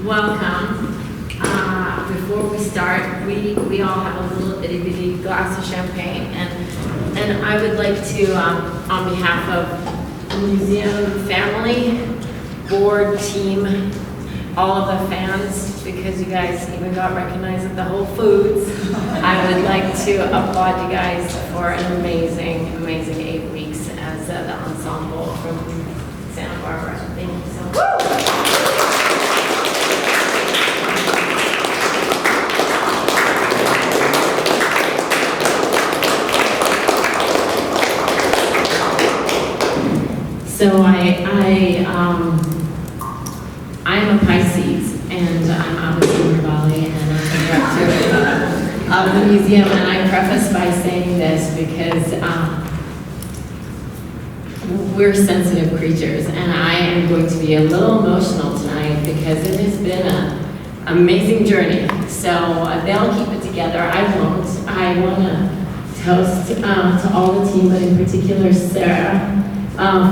welcome. Before we start, we all have a little itty bitty glass of champagne, and I would like to, on behalf of the museum family, board, team, all of the fans, because you guys even got recognized at the Whole Foods, I would like to applaud you guys for an amazing 8 weeks as the ensemble from Santa Barbara. Thank you so much. So I am a Pisces, and I'm Abaseh Mirvali, and I'm the director of the museum. And I preface by saying this because we're sensitive creatures, and I am going to be a little emotional tonight because it has been an amazing journey. So they'll keep it together. I won't. I want to toast to all the team, but in particular Sarah,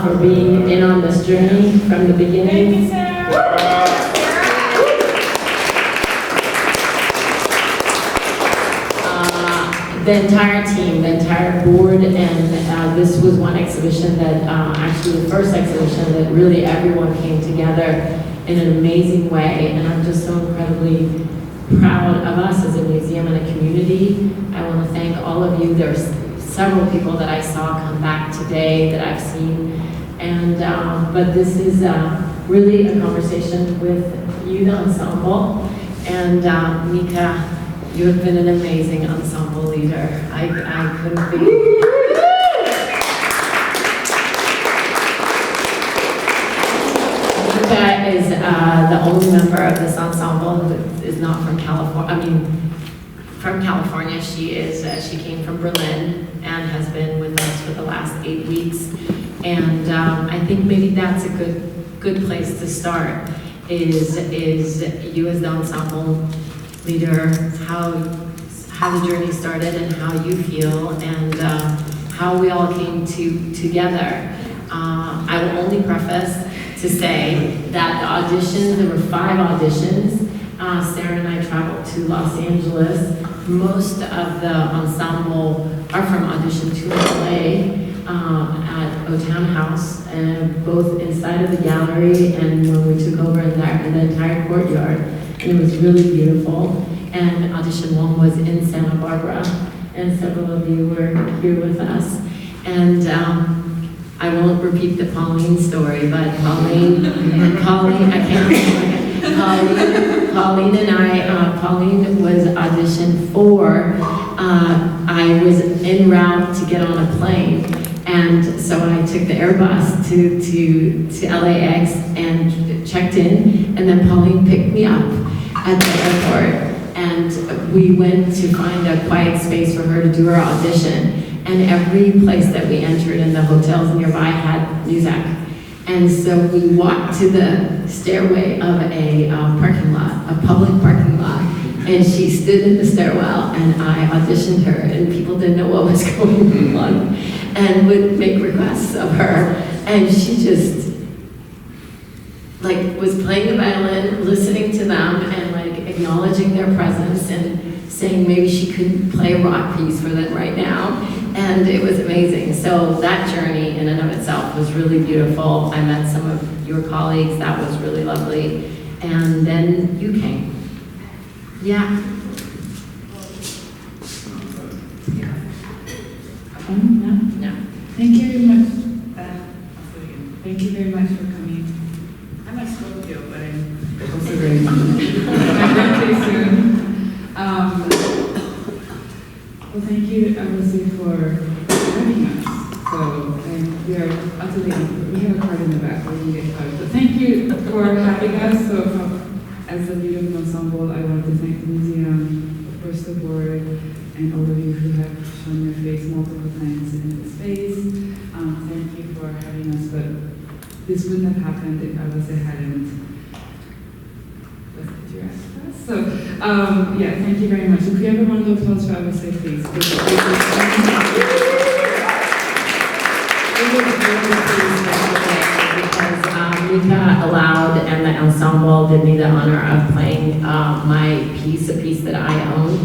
for being in on this journey from the beginning. Thank you, Sarah. The entire team, the entire board, and this was one exhibition that, actually the first exhibition that really everyone came together in an amazing way, and I'm just so incredibly proud of us as a museum and a community. I want to thank all of you. There's several people that I saw come back today that I've seen, and but this is really a conversation with you, the ensemble, and Mika, you have been an amazing ensemble leader. I couldn't be. Mika is the only member of this ensemble who is not from California. From California. She came from Berlin and has been with us for the last 8 weeks. And I think maybe that's a good place to start, is you as the ensemble leader, how the journey started and how you feel, and how we all came together. I will only preface to say that the auditions, there were 5 auditions. Sarah and I traveled to Los Angeles. Most of the ensemble are from Audition 2 in LA at O-Town House, and both inside of the gallery and when we took over in the entire courtyard. And it was really beautiful. And Audition 1 was in Santa Barbara, and several of you were here with us. And I won't repeat the Pauline story, but Pauline, I can't remember. Pauline and I, Pauline was audition 4. I was en route to get on a plane, and so I took the Airbus to LAX and checked in, and then Pauline picked me up at the airport, and we went to find a quiet space for her to do her audition, and every place that we entered in the hotels nearby had music. And so we walked to the stairway of a parking lot, a public parking lot, and she stood in the stairwell, and I auditioned her, and people didn't know what was going on, and would make requests of her, and she just was playing the violin, listening to them, and acknowledging their presence, and saying maybe she could play a rock piece for them right now. And it was amazing. So that journey in and of itself was really beautiful. I met some of your colleagues. That was really lovely. And then you came. Yeah. No. Thank you very much. Thank you very much for coming. I might spoke you, but I'm also very much. Soon. Well, thank you, Abaseh, for having us. So, we are utterly, we have a card in the back where you get cards. But thank you for having us. So, as the leader of the ensemble, I want to thank the museum, of course the board, and all of you who have shown your face multiple times in this space. Thank you for having us. But this wouldn't have happened if Abaseh hadn't. So, yeah, thank you very much. If we have a round of applause for Abaseh, please. Because Mika allowed and the ensemble did me the honor of playing my piece, a piece that I own,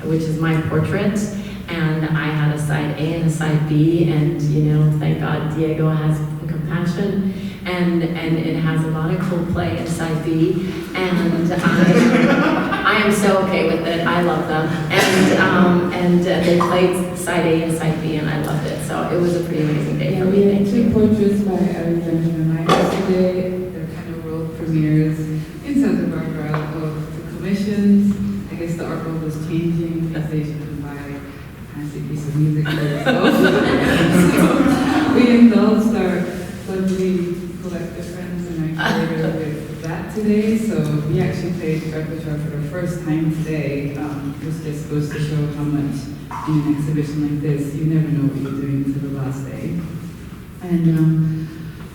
which is my portrait. And I had a side A and a side B, and thank God Diego has compassion, and it has a lot of cool play in side B, and I am so okay with it. I love them, and they played side A and side B, and I loved it. So it was a pretty amazing day for me. We had Thank two you. portraits by Benjamin and I yesterday. They're kind of world premieres in Santa Barbara of the commissions. I guess the art world was changing as they should buy a fancy piece of music for themselves. So we indulged our lovely collective friends and our curator with that today. So we actually played repertoire for the first time today, which just goes to show how much in an exhibition like this, you never know what you're doing until the last day. And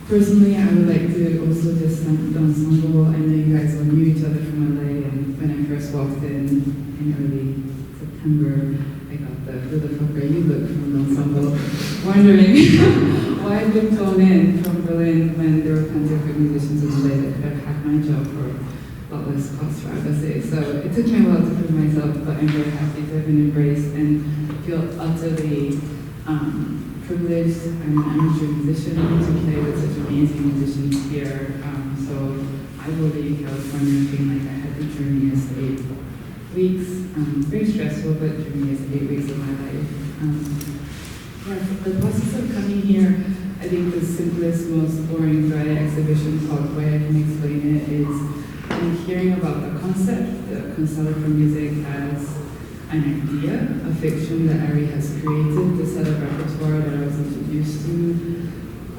personally, I would like to also just thank the ensemble. I know you guys all knew each other from LA, and when I first walked in early September, I got the "who the fuck are you" look from the ensemble, wondering why I'd been flown in from Berlin when there were plenty of good musicians in LA that could have had my job for a lot less cost for Abaseh. So it took me a while to prove myself, but I'm very happy to have been embraced and feel utterly privileged. I'm an amateur musician to play with such amazing musicians here. So I will leave California feeling like I had the dreamiest 8 weeks. Very stressful, but dreamiest 8 weeks of my life. The process of coming here, I think the simplest, most boring, dry exhibition talk way I can explain it is hearing about the concept, the Kunsthalle for music as an idea, a fiction that Ari has created, the set of repertoire that I was introduced to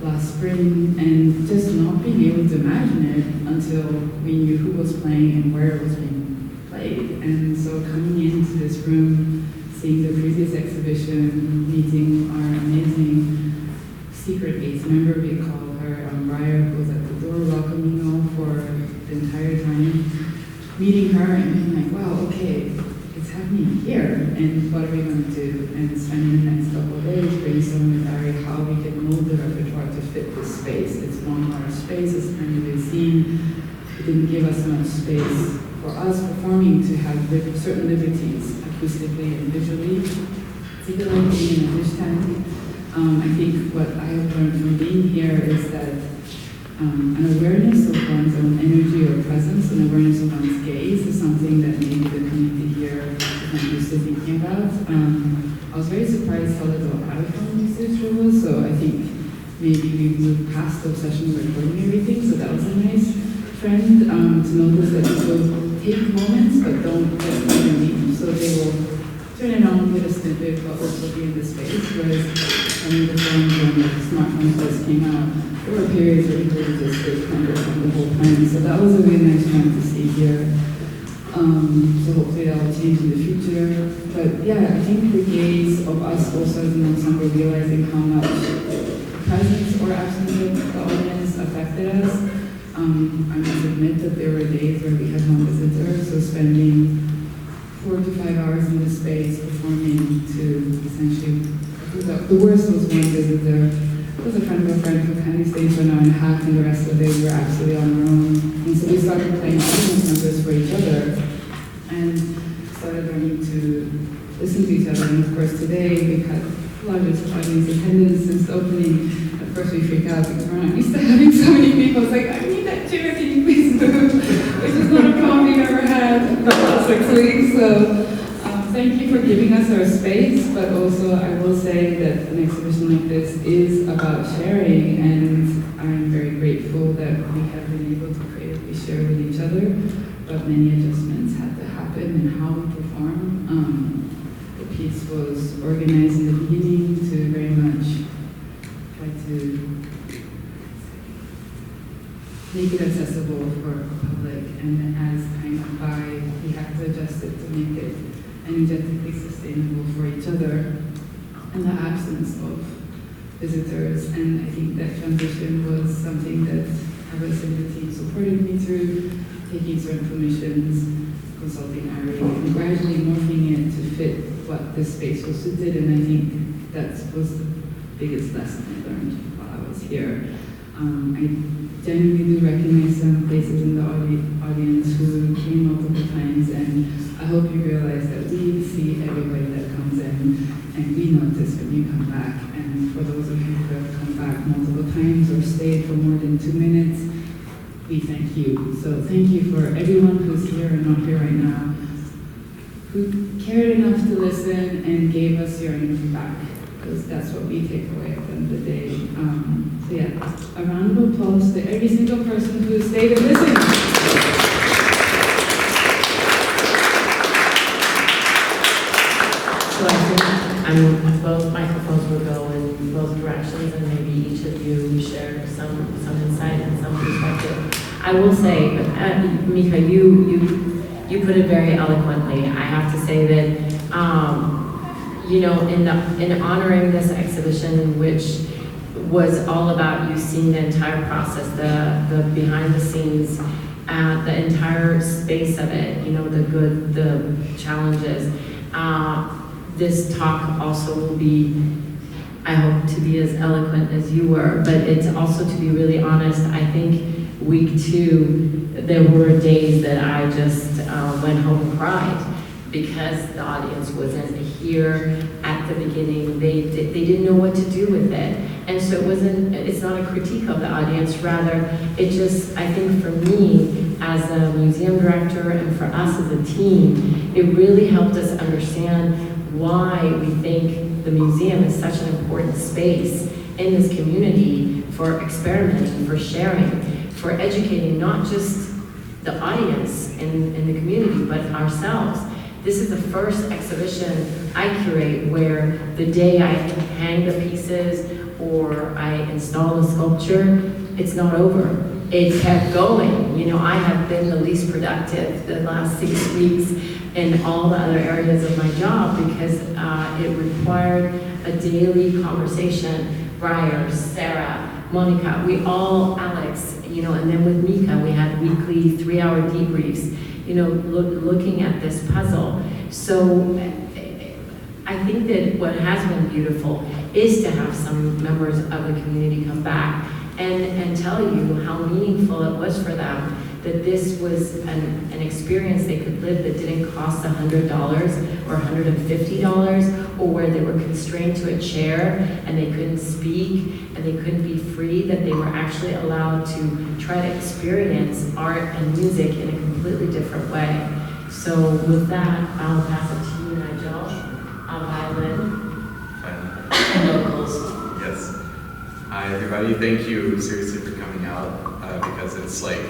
last spring, and just not being able to imagine it until we knew who was playing and where it was being played. And so coming into this room, seeing the previous exhibition, meeting our amazing secret eighth member, we call her Raya, who was at the door welcoming all for the entire time, meeting her and being like, wow, okay, it's happening here, and what are we going to do? And spending the next couple of days brainstorming with Ari how we can mold the repertoire to fit this space. It's one large space, it's kind of a scene. It didn't give us much space for us performing to have certain liberties, acoustically and visually. Particularly being in a fish tank. I think what I have learned from being here is that an awareness of one's own energy or presence, an awareness of one's gaze is something that maybe the community here is not used to thinking about. I was very surprised how little out-of-home usage there was, so I think maybe we moved past the obsession with recording everything, so that was a nice trend to notice that people take moments but don't just leave, so they will turn it on, get a snippet, but also be in the space, whereas the phones when the smartphones first came out, there were periods where people would just stay kind of the whole time. So that was a really nice trend to see here. So hopefully that will change in the future. But yeah, I think the gaze of us also as an ensemble realizing how much the presence or absence of the audience affected us. I must admit that there were days where we had no visitors, so spending 4 to 5 hours in the space performing to essentially, the worst was one visitor. It was a friend of a friend who kind of stayed for an hour and a half, and the rest of the day we were absolutely on our own. And so we started playing audience numbers for each other and started learning to listen to each other. And of course today we've had the largest audience attendance since the opening. At first we freaked out because we're not used to having so many people. It's like, I need that chair, can you please move? Which is not a problem we've ever had for the last 6 weeks. So thank you for giving us our space, but also I will say that an exhibition like this is about sharing, and I'm very grateful that we have been able to creatively share with each other, but many adjustments had to happen in how we perform. The piece was organized in the beginning to very much try to make it accessible for the public, and as time went by, we had to adjust it to make it energetically sustainable for each other in the absence of visitors. And I think that transition was something that Abaseh and the team supported me through, taking certain permissions, consulting Ari, and gradually morphing it to fit what this space was suited. And I think that was the biggest lesson I learned while I was here. I genuinely do recognize some faces in the audience who came multiple times, and I hope you realize that we see everybody that comes in, and we notice when you come back. And for those of you who have come back multiple times or stayed for more than 2 minutes, we thank you. So thank you for everyone who's here and not here right now, who cared enough to listen and gave us your energy back, because that's what we take away at the end of the day. So yeah, a round of applause to every single person who stayed and listened. So I think both microphones will go in both directions, and maybe each of you share some insight and some perspective. I will say, Mika, you put it very eloquently. I have to say that, you know, in honoring this exhibition, which was all about you seeing the entire process, the behind the scenes, the entire space of it, you know, the good, the challenges. This talk also will be, I hope, to be as eloquent as you were, but it's also, to be really honest, I think week 2, there were days that I just went home and cried because the audience wasn't here at the beginning. They didn't know what to do with it. And so it's not a critique of the audience, rather, it just, I think for me, as a museum director and for us as a team, it really helped us understand why we think the museum is such an important space in this community for experimenting, for sharing, for educating not just the audience in the community, but ourselves. This is the first exhibition I curate where the day I hang the pieces or I install a sculpture, it's not over. It kept going. You know, I have been the least productive the last 6 weeks in all the other areas of my job because it required a daily conversation. Briar, Sarah, Monica, we all, Alex, you know, and then with Mika, we had weekly 3-hour debriefs, you know, looking at this puzzle. So I think that what has been beautiful is to have some members of the community come back and tell you how meaningful it was for them, that this was an experience they could live that didn't cost $100 or $150, or where they were constrained to a chair and they couldn't speak and they couldn't be free, that they were actually allowed to try to experience art and music in a completely different way. So with that, I'll pass it to you, Nigel. Violin and vocals. Yes. Hi, everybody. Thank you seriously for coming out because it's like,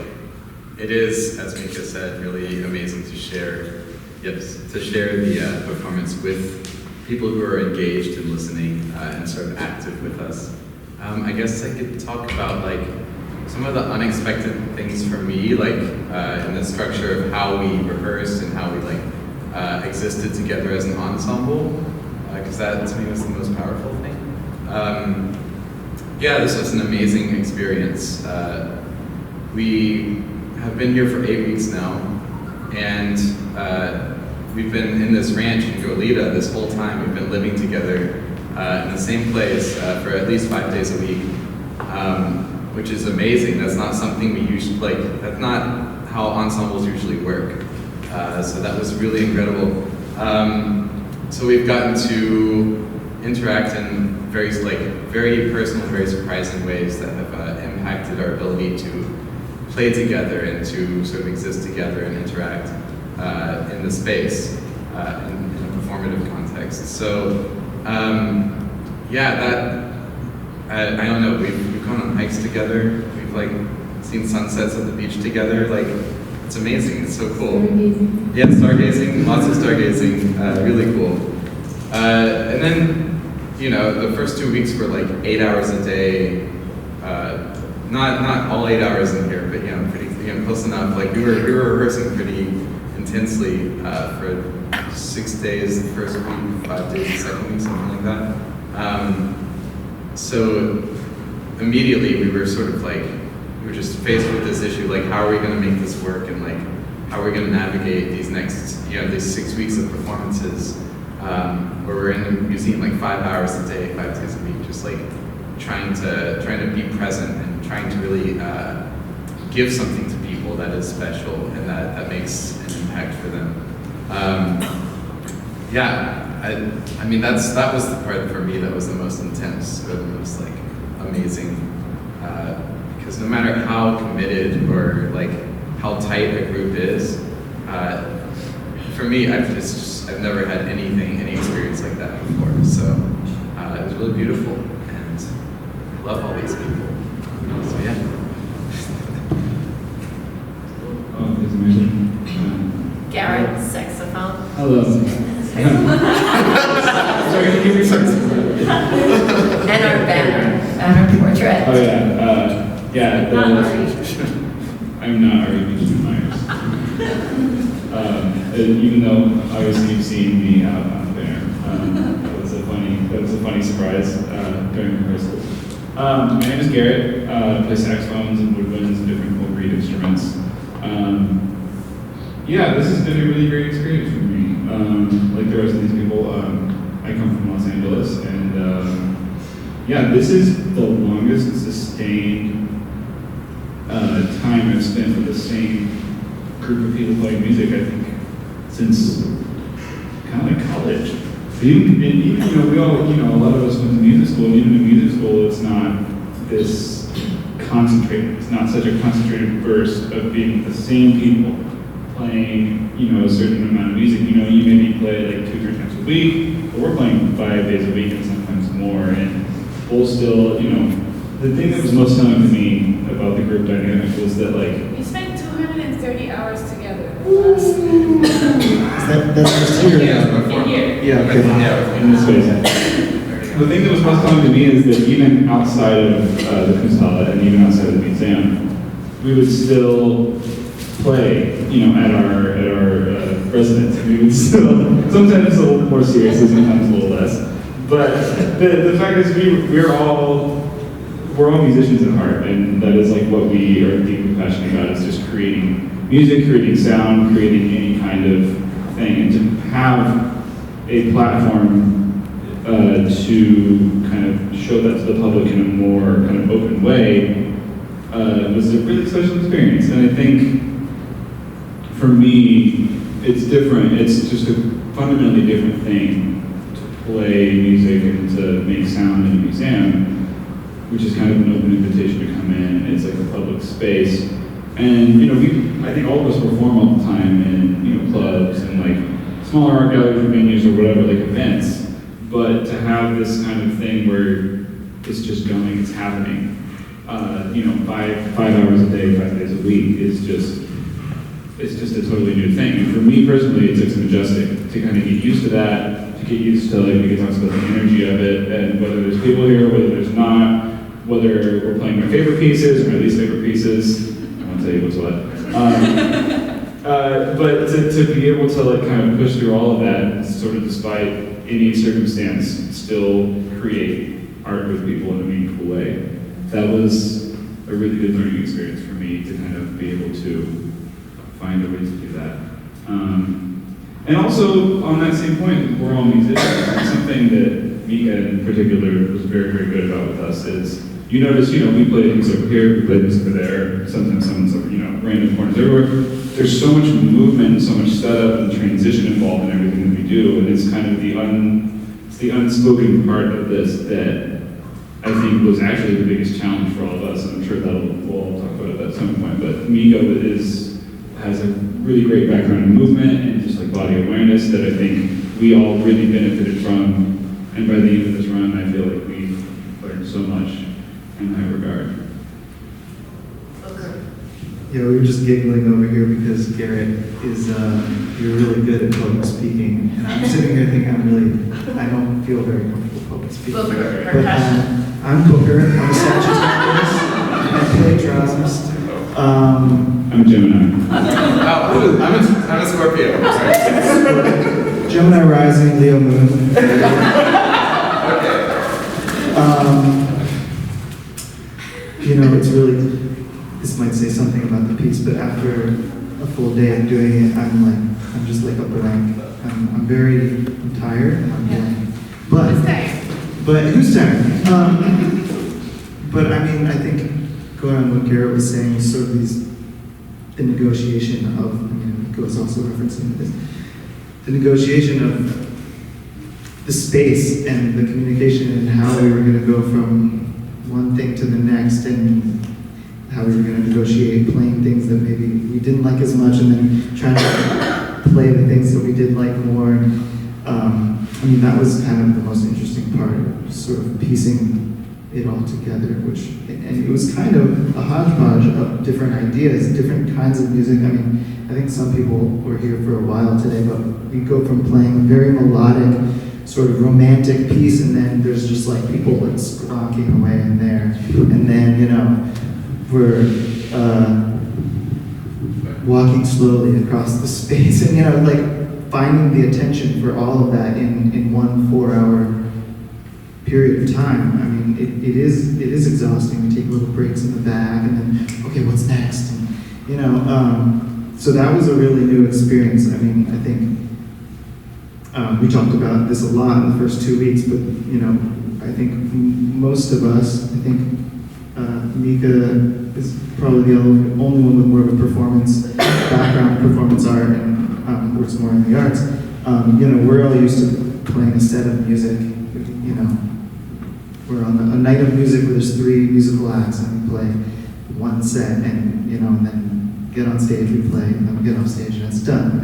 it is, as Mika said, really amazing to share, the performance with people who are engaged and listening and sort of active with us. I guess I could talk about like some of the unexpected things for me, like in the structure of how we rehearsed and how we like existed together as an ensemble, because that to me was the most powerful thing. Yeah, this was an amazing experience. We have been here for 8 weeks now, and we've been in this ranch in Goleta this whole time. We've been living together in the same place for at least 5 days a week, which is amazing. That's not something we usually, like, that's not how ensembles usually work. So that was really incredible. So we've gotten to interact in very personal, very surprising ways that have impacted our ability to play together and to sort of exist together and interact in the space in a performative context. So yeah, I don't know, we've gone on hikes together, we've like seen sunsets at the beach together, like it's amazing, it's so cool. Stargazing. Yeah, stargazing, lots of stargazing, really cool. And then, you know, the first 2 weeks were like 8 hours a day, not all 8 hours in here, but you know, pretty close enough. Like we were rehearsing pretty intensely for 6 days the first week, 5 days the second week, something like that. So immediately we were sort of like, we were just faced with this issue, like how are we going to make this work, and like how are we going to navigate these next, these 6 weeks of performances where we're in the museum like 5 hours a day, 5 days a week, just like trying to be present and trying to really give something to people that is special and that makes an impact for them. I mean that was the part for me that was the most intense or the most like amazing, because no matter how committed or like how tight a group is, for me I've never had any experience like that before. So it was really beautiful, and I love all these people. So yeah. Oh, it's amazing. Garrett, saxophone. Hello. Sorry, can you give me some? And our banner portrait. Oh yeah, Not Ari. I'm not Ari Myers. Even though obviously you've seen me out there, that was a funny surprise during rehearsals. My name is Garrett. I play saxophones and woodwinds and different vocal reed instruments. This has been a really great experience for me. Like the rest of these people, I come from Los Angeles, and this is the longest sustained time I've spent with the same group of people playing music, I think, since kind of like college. Even we all, a lot of us went to music school, and even in music school, it's not this concentrated, it's not such a concentrated burst of being the same people playing, a certain amount of music. You maybe play like 2-3 times a week, but we're playing 5 days a week and sometimes more, and we'll still, the thing that was most telling to me about the group dynamic was that like, We spent 230 hours together. That's just here. Yeah, okay. in this space. The thing that was most telling to me is that even outside of the Kunsthalle and even outside of the museum, we would still play, at our residence. We would still, sometimes a little more seriously, sometimes a little less. But the fact is, we're all musicians at heart, and that is like what we are deeply passionate about, is just creating music, creating sound, creating any kind of thing, and to have a platform to kind of show that to the public in a more kind of open way was a really special experience. And I think for me, it's different. It's just a fundamentally different thing to play music and to make sound in a museum, which is kind of an open invitation to come in. It's like a public space. And, I think all of us perform all the time in, clubs and like smaller art galleries or venues or whatever, like events. But to have this kind of thing where it's just going, it's happening, 5 hours a day, 5 days a week it's just a totally new thing. And for me personally, it took some adjusting to kind of get used to that, to get used to like, we can talk about the energy of it, and whether there's people here, whether there's not, whether we're playing my favorite pieces or my least favorite pieces. I won't tell you what's what. But to be able to like kind of push through all of that, sort of despite any circumstance, still create art with people in a meaningful way. That was a really good learning experience for me, to kind of be able to find a way to do that. And also, on that same point, we're all musicians. Something that Mika in particular was very, very good about with us is, you notice, we play things over here, we play things over there, sometimes someone's over, random corners everywhere. There's so much movement, so much setup and transition involved in everything that we do, and it's kind of the unspoken part of this that I think was actually the biggest challenge for all of us, and I'm sure we'll all talk about it at some point, but Mika has a really great background in movement and just like body awareness that I think we all really benefited from, and by the end of this run, I feel like we've learned so much in that regard. Yeah, we were just giggling over here because Garrett is, you're really good at public speaking. And I'm sitting here thinking I don't feel very comfortable public speaking. But I'm Booker, I'm a Sagittarius, I play drums. I'm a Gemini. I'm a Scorpio. Sorry. Gemini rising, Leo moon. It's really, this might say something about the piece, but after a full day of doing it, I'm just like up around. I'm tired and I'm blank. But who's tired? But I mean, I think going on what Garrett was saying, sort of the negotiation of, I mean, Nico was also referencing this, the negotiation of the space and the communication and how we were going to go from one thing to the next, and how we were going to negotiate playing things that maybe we didn't like as much, and then trying to play the things that we did like more. I mean, that was kind of the most interesting part, sort of piecing it all together, and it was kind of a hodgepodge of different ideas, different kinds of music. I mean, I think some people were here for a while today, but we go from playing a very melodic, sort of romantic piece, and then there's just like people like squawking away in there, and then, you know, we're walking slowly across the space, and, you know, like finding the attention for all of that in 1 4-hour period of time. I mean, it is exhausting. We take little breaks in the back, and then, okay, what's next? And, you know, so that was a really new experience. I mean, I think we talked about this a lot in the first 2 weeks, but, you know, I think most of us, I think Mika is probably the only one with more of a performance background, performance art, and works more in the arts. You know, we're all used to playing a set of music. You know, we're on a night of music where there's 3 musical acts, and we play one set, and, you know, and then get on stage, we play, and then we get off stage, and it's done.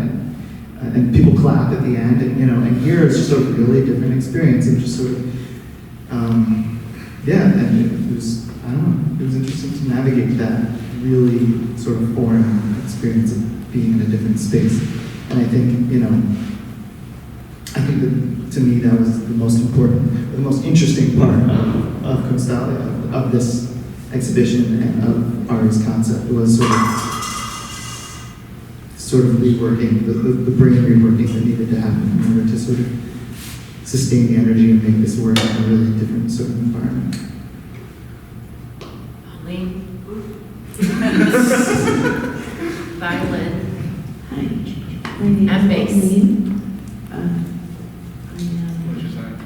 And people clap at the end, and, you know, and here it's just a really different experience. It just sort of, yeah, and it was, I don't know, it was interesting to navigate that really sort of foreign experience of being in a different space. And I think, you know, I think that to me that was the most important, the most interesting part of Kunsthalle, of this exhibition and of Ari's concept, was sort of reworking, the brain reworking that needed to happen in order to sort of sustain the energy and make this work in a really different sort of environment. Pauline. Violin. Hi, my name And is bass. Pauline.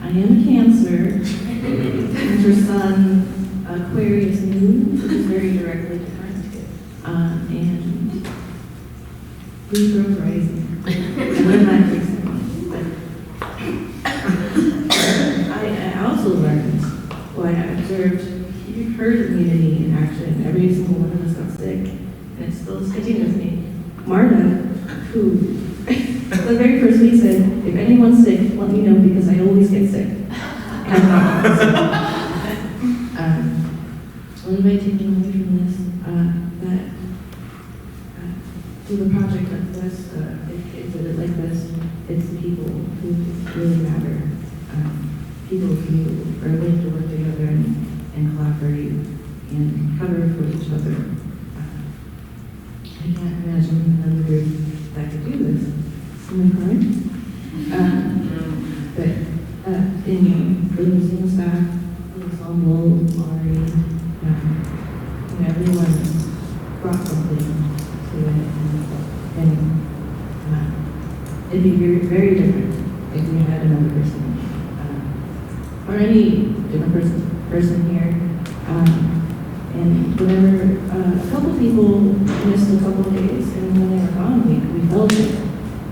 I am a Cancer. Cancer Sun, Aquarius Moon, which is very directly different. And Libra Rising. And we're not fixing I also learned, well, I observed herd immunity in action. Every single one of us got sick, and it's still sticking with me. Marta, who the very first week said, if anyone's sick, let me know because I always get sick. And I'm not. What am I taking away from this? That through the project like this, exhibit like this, it's the people who really matter. People who are willing to work together and collaborate and cover for each other. I can't imagine another group that could do this. Am I correct? But in the museum staff, the ensemble, Ari, everyone brought something to it, and it'd be very, very different if we had another person, or any different person here. And whenever a couple people missed a couple days, and when they were gone, we felt it.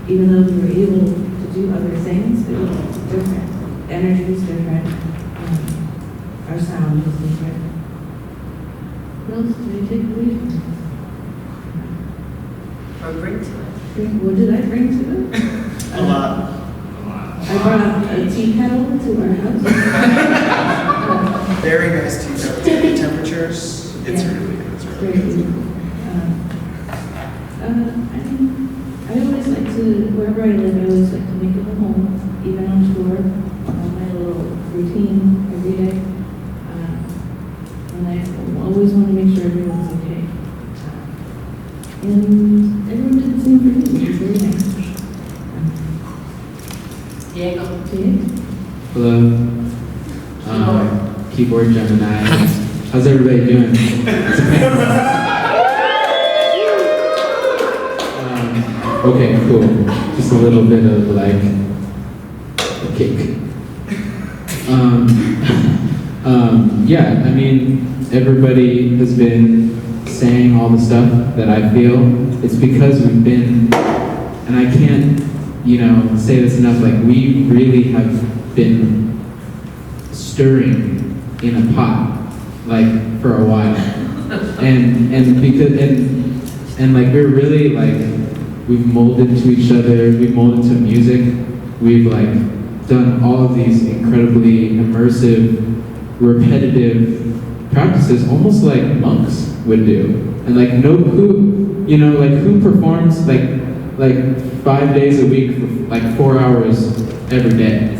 Even though we were able to do other things, it was different. The energy was different. Our sound was different. What else did I take away from it? Or bring to it. What did I bring to it? A lot. I brought a tea kettle to our house. Very nice tea temperatures. It's Yeah. really good. It's Very really good. beautiful. I always like to, wherever I live, I always like to make it a home, even on tour, my little routine every day. And I always want to make sure everyone's okay. And everyone did the same for me, which is very nice. Diego. Diego? Hello. Keyboard Gemini. How's everybody doing? Okay, cool. Just a little bit of like a kick. Yeah, I mean, everybody has been saying all the stuff that I feel, it's because we've been, and I can't, say this enough, like we really have been stirring in a pot, like for a while. And like we're really like, we've molded to each other, we've molded to music, we've like done all of these incredibly immersive, repetitive practices, almost like monks would do. And like who performs like 5 days a week for like 4 hours every day?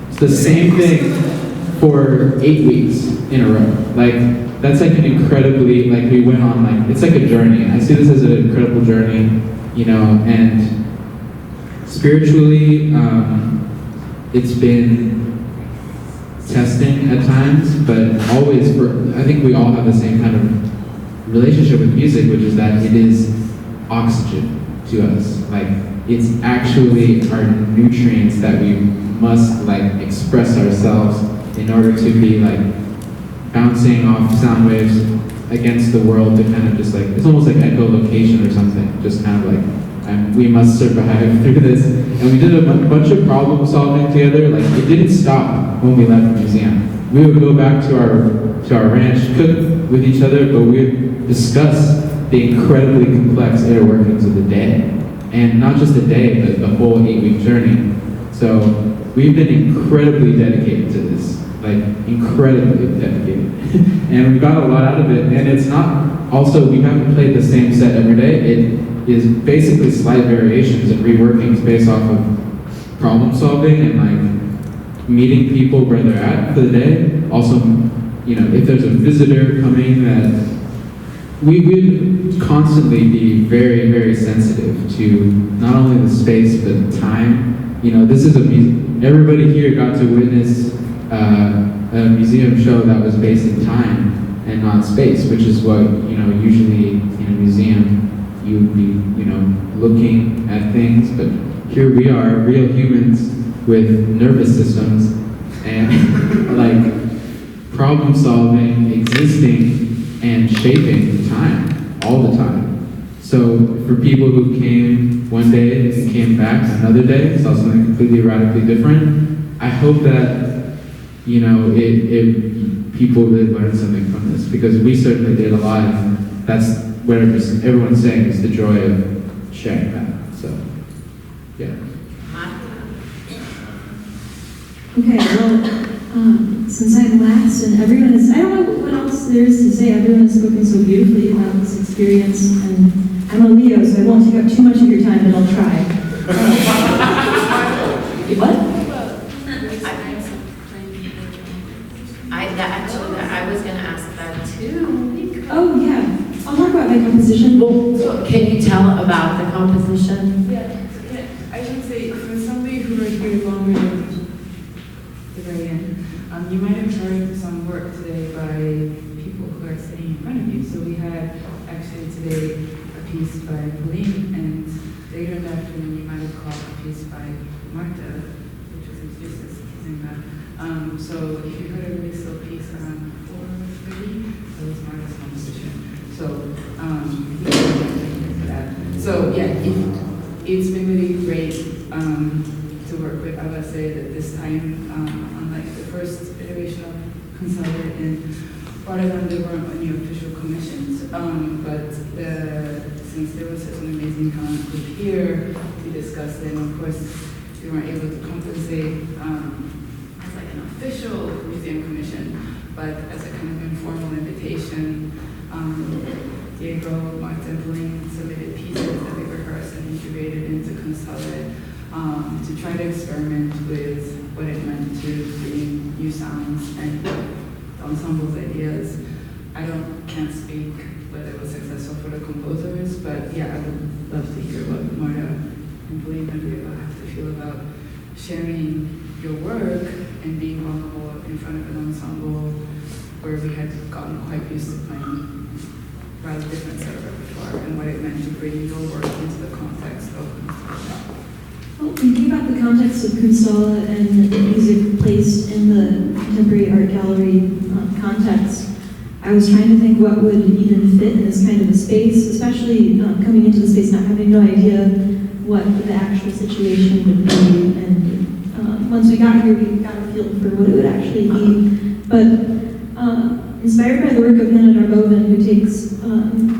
It's the same thing for 8 weeks in a row. Like that's like an incredibly, like we went on like, it's like a journey. I see this as an incredible journey, and spiritually, it's been testing at times, but always I think we all have the same kind of relationship with music, which is that it is oxygen to us. Like it's actually our nutrients that we must like express ourselves in order to be like bouncing off sound waves against the world to kind of just like, it's almost like echolocation or something, just kind of like, we must survive through this. And we did a bunch of problem solving together. Like it didn't stop when we left the museum. We would go back to our ranch, cook with each other, but we would discuss the incredibly complex inner workings of the day. And not just the day, but the whole 8-week journey. So we've been incredibly dedicated to this, like incredibly dedicated. And we got a lot out of it. And it's not, also we haven't played the same set every day. It is basically slight variations and reworkings based off of problem solving and like meeting people where they're at for the day. Also, if there's a visitor coming, that we would constantly be very, very sensitive to not only the space, but the time. This is everybody here got to witness a museum show that was based in time and not space, which is what, usually in a museum, you would be, looking at things, but here we are, real humans with nervous systems and like problem solving, existing, and shaping time, all the time. So for people who came one day and came back another day, saw something completely radically different, I hope that, people really learn something from this, because we certainly did a lot, and that's what everyone's saying is the joy of sharing that. So, yeah. Okay, well, since I'm last and everyone is, I don't know what else there is to say. Everyone has spoken so beautifully about this experience, and I'm a Leo, so I won't take up too much of your time, but I'll try. What? I was going to ask that too. Oh, yeah. I'll talk about my composition. Well, can you tell about the composition? Yeah, I should say, for somebody who are here longer than the very end, you might have heard some work today by people who are sitting in front of you. So we had actually today a piece by Pauline, and later in the afternoon you might have caught a piece by Marta, which was introduced as Zinga. So if you heard a really slow piece around 4:30, that was Marta's composition. So, So yeah, it's been really great to work with Abaseh at this time, unlike the first iteration of Kunsthalle, and part of them they weren't any official commissions, but since there was such an amazing talent group here, we discussed it, and of course we weren't able to compensate as like an official museum commission, but as a kind of informal invitation. Diego, Marta, and Pauline submitted pieces that we rehearsed and integrated into Kunsthalle to try to experiment with what it meant to bring new sounds and the ensemble's ideas. Can't speak whether it was successful for the composers, but yeah, I would love to hear what Marta and Pauline and Diego have to feel about sharing your work and being vulnerable in front of an ensemble where we had gotten quite used to playing rather different set of repertoire, and what it meant to bring your work into the context of Kunsthalle. Well, thinking about the context of Kunsthalle and the music placed in the contemporary art gallery context, I was trying to think what would even fit in this kind of a space, especially coming into the space not having no idea what the actual situation would be. And once we got here, we got a feel for what it would actually be. But inspired by the work of Hannah Darboven, who takes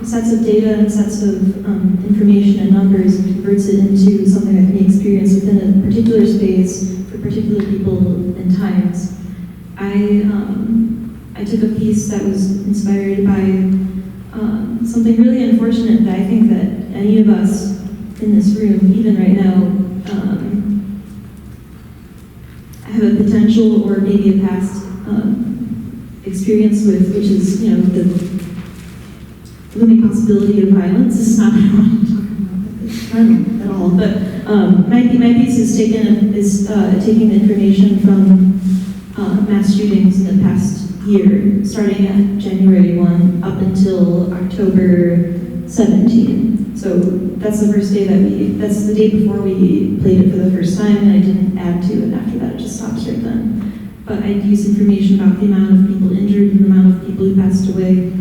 sets of data and sets of information and numbers and converts it into something that can be experienced within a particular space for particular people and times, I took a piece that was inspired by something really unfortunate that I think that any of us in this room, even right now, have a potential or maybe a past experience with, which is, you know, the looming possibility of violence. This is not what I want to talk about this time at all, but my piece is taking the information from mass shootings in the past year, starting at January 1 up until October 17. So that's the first day that's the day before we played it for the first time, and I didn't add to it after that, it just stops right then. But I'd use information about the amount of people injured and the amount of people who passed away.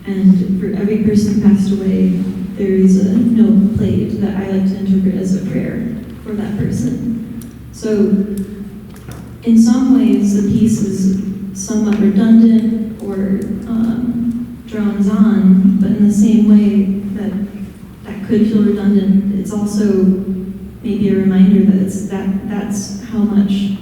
And for every person who passed away, there is a note played that I like to interpret as a prayer for that person. So in some ways, the piece is somewhat redundant or drones on, but in the same way that could feel redundant, it's also maybe a reminder that that's how much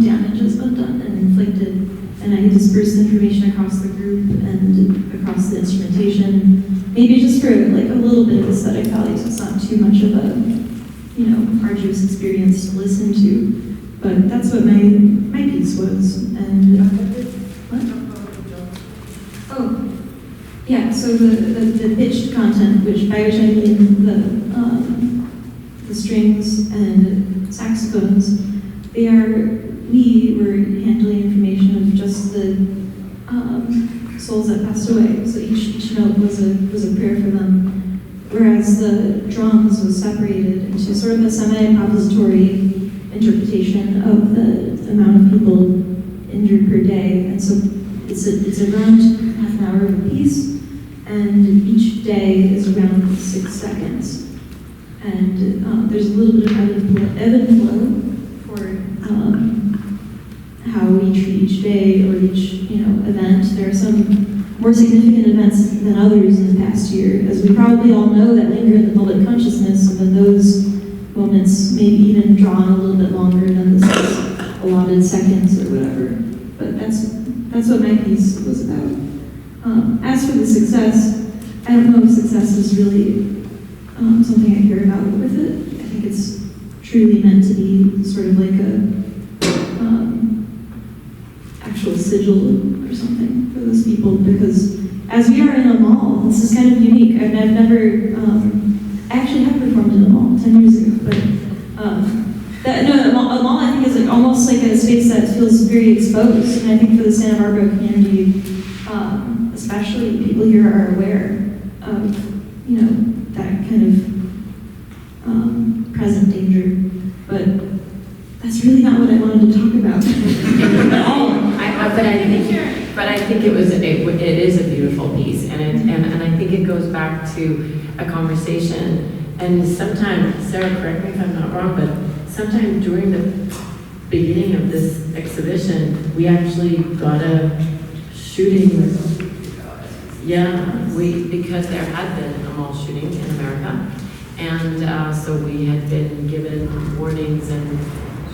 damage has been done and inflicted. And I dispersed information across the group and across the instrumentation, maybe just for like a little bit of aesthetic value, so it's not too much of a, you know, arduous experience to listen to. But that's what my piece was. And what? Oh, yeah. So the pitched content, by which I mean the strings and saxophones, we were handling information of just the souls that passed away. So each note was a prayer for them, whereas the drums was separated into sort of a semi-improvisatory interpretation of the amount of people injured per day. And so it's around half an hour of a piece, and each day is around 6 seconds. And there's a little bit of ebb and flow for how we treat each day or each event. There are some more significant events than others in the past year, as we probably all know, that linger in the public consciousness, and then those moments maybe even draw on a little bit longer than the 6 allotted seconds or whatever. But that's what my piece was about. As for the success, I don't know if success is really something I care about with it. I think it's truly meant to be sort of like a actual sigil or something for those people, because as we are in a mall, this is kind of unique. I've never, I actually have performed in a mall 10 years ago, but a mall I think is almost like a space that feels very exposed, and I think for the Santa Barbara community, especially, people here are aware of, that kind of present danger, but that's really not what I wanted to talk about at all. But I think it is a beautiful piece, and I think it goes back to a conversation. And sometimes, Sarah, correct me if I'm not wrong, but sometime during the beginning of this exhibition, we actually got a shooting. Yeah, because there had been a mall shooting in America, and so we had been given warnings and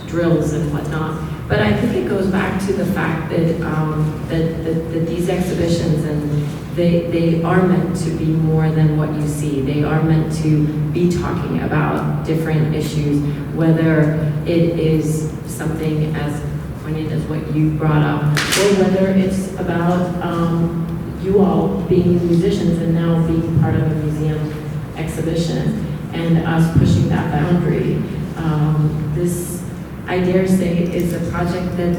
drills and whatnot. But I think it goes back to the fact that that these exhibitions, and they are meant to be more than what you see. They are meant to be talking about different issues, whether it is something as poignant as what you brought up, or whether it's about you all being musicians and now being part of a museum exhibition, and us pushing that boundary. This, I dare say, is a project that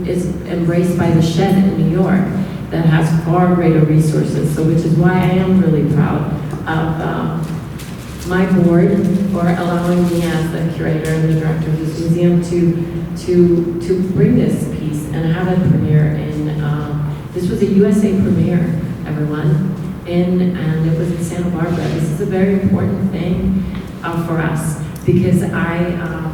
is embraced by the Shed in New York, that has far greater resources. So, which is why I am really proud of my board for allowing me, as the curator and the director of this museum, to bring this piece and have it premiere in This was a USA premiere, everyone, and it was in Santa Barbara. This is a very important thing for us because I'm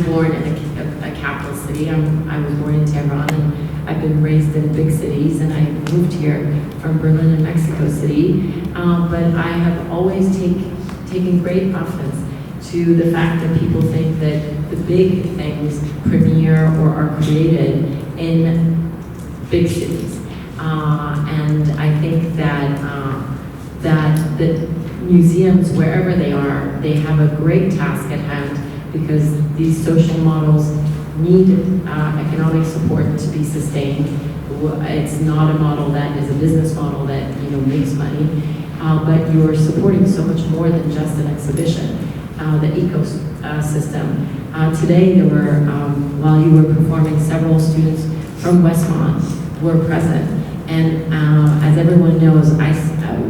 born in a capital city. I was born in Tehran, and I've been raised in big cities, and I moved here from Berlin and Mexico City. But I have always taken great offense to the fact that people think that the big things premiere or are created in big cities. And I think that the museums, wherever they are, they have a great task at hand because these social models need economic support to be sustained. It's not a model that is a business model that makes money, but you're supporting so much more than just an exhibition, the ecosystem. Today there were, while you were performing, several students from Westmont were present. And as everyone knows,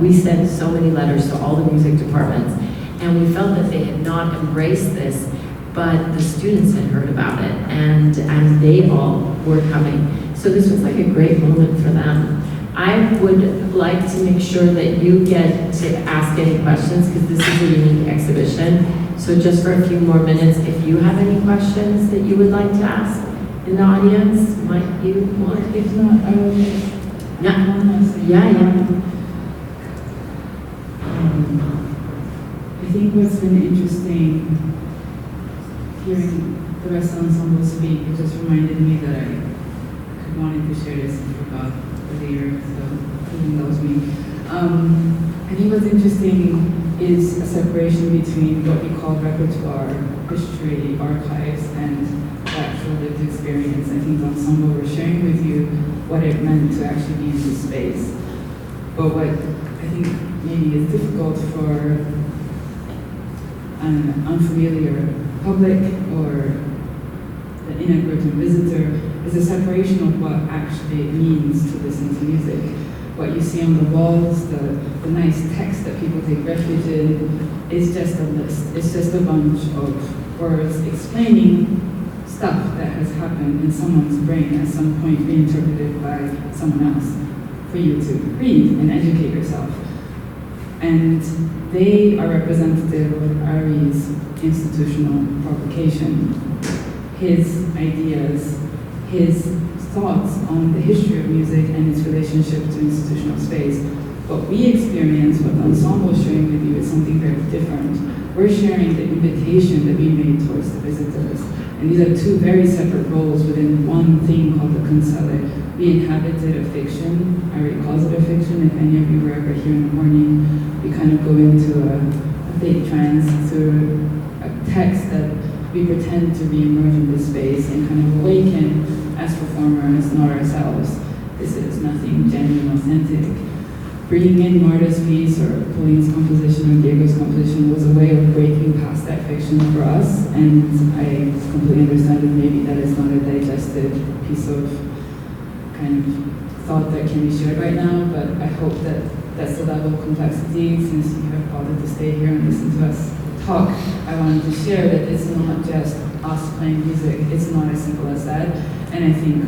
we sent so many letters to all the music departments, and we felt that they had not embraced this, but the students had heard about it, and they all were coming. So this was like a great moment for them. I would like to make sure that you get to ask any questions, because this is a unique exhibition. So just for a few more minutes, if you have any questions that you would like to ask in the audience, might you want? If not, Yeah. I think what's been interesting hearing the rest of the ensemble speak, it just reminded me that I wanted to share this and forgot earlier, so please indulge me. I think what's interesting is a separation between what we call repertoire, history, archives, and the actual lived experience. I think the ensemble were sharing with you what it meant to actually be in this space. But what I think maybe is difficult for an unfamiliar public or the inadvertent visitor is a separation of what actually it means to listen to music. What you see on the walls, the nice text that people take refuge in, is just a list. It's just a bunch of words explaining stuff that has happened in someone's brain at some point reinterpreted by someone else for you to read and educate yourself. And they are representative of Ari's institutional publication, his ideas, his thoughts on the history of music and its relationship to institutional space. What we experience, what the ensemble is sharing with you, is something very different. We're sharing the invitation that we made towards the visitors. And these are two very separate roles within one thing called the Kunsthalle. We inhabited a fiction. Ari calls it a fiction. If any of you were ever here in the morning, we kind of go into a fake trance through a text that we pretend to re-emerge in this space and kind of awaken as performers, not ourselves. This is nothing genuine, authentic. Bringing in Marta's piece or Pauline's composition or Diego's composition was a way of breaking past that fiction for us, and I completely understand that maybe that is not a digested piece of kind of thought that can be shared right now, but I hope that that's the level of complexity. Since you have bothered to stay here and listen to us talk, I wanted to share that it's not just us playing music. It's not as simple as that. And I think